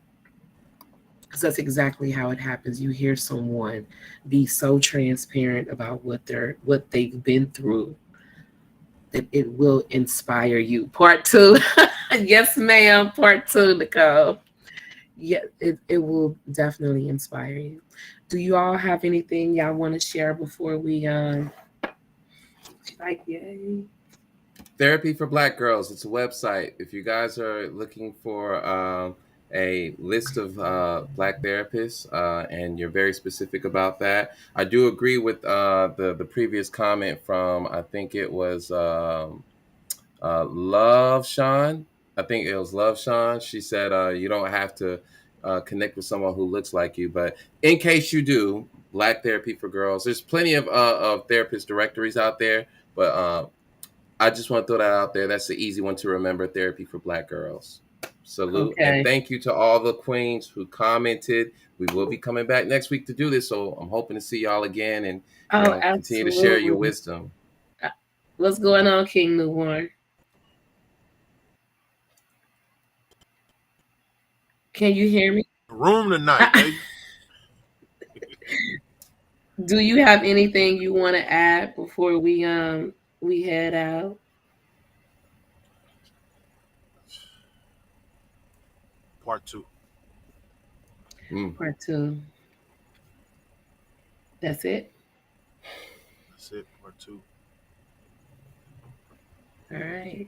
Because that's exactly how it happens. You hear someone be so transparent about what they've been through that it will inspire you. Part 2. Yes, ma'am. Part 2, Nicole. yeah, it will definitely inspire you. Do you all have anything y'all want to share before we like yay? Therapy for Black Girls. It's a website. If you guys are looking for a list of Black therapists and you're very specific about that, I do agree with the previous comment from, I think it was Love Sean. I think it was Love Sean. She said you don't have to connect with someone who looks like you, but in case you do, Black Therapy for Girls. There's plenty of therapist directories out there, but I just want to throw that out there. That's the easy one to remember. Therapy for Black Girls. Salute. And Okay. thank you to all the queens who commented. We will be coming back next week to do this. So I'm hoping to see y'all again and Oh, continue to share your absolutely. wisdom. What's going on, King Newborn? Can you hear me? Room tonight, baby. Do you have anything you want to add before we head out? Part 2. Part 2. That's it. That's it. Part 2. All right.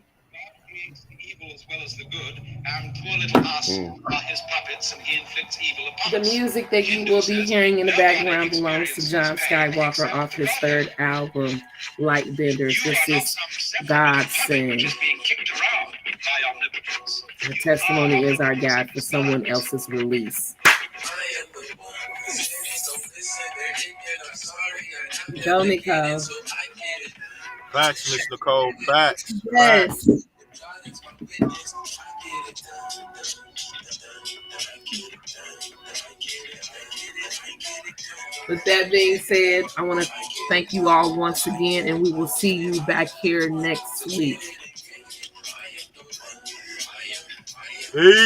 Creates the evil as well as the good, and poor little us are his puppets, and he inflicts evil upon The us. music that you will be hearing in the background belongs to John Skywalker off his third album, Light Benders. This is Godsend. Just being kicked around by omnipotence. The testimony is our guide for someone else's release. Go, Nicole. Facts, Miss Nicole. Facts. Yes. With that being said, I want to thank you all once again, and we will see you back here next week. Peace.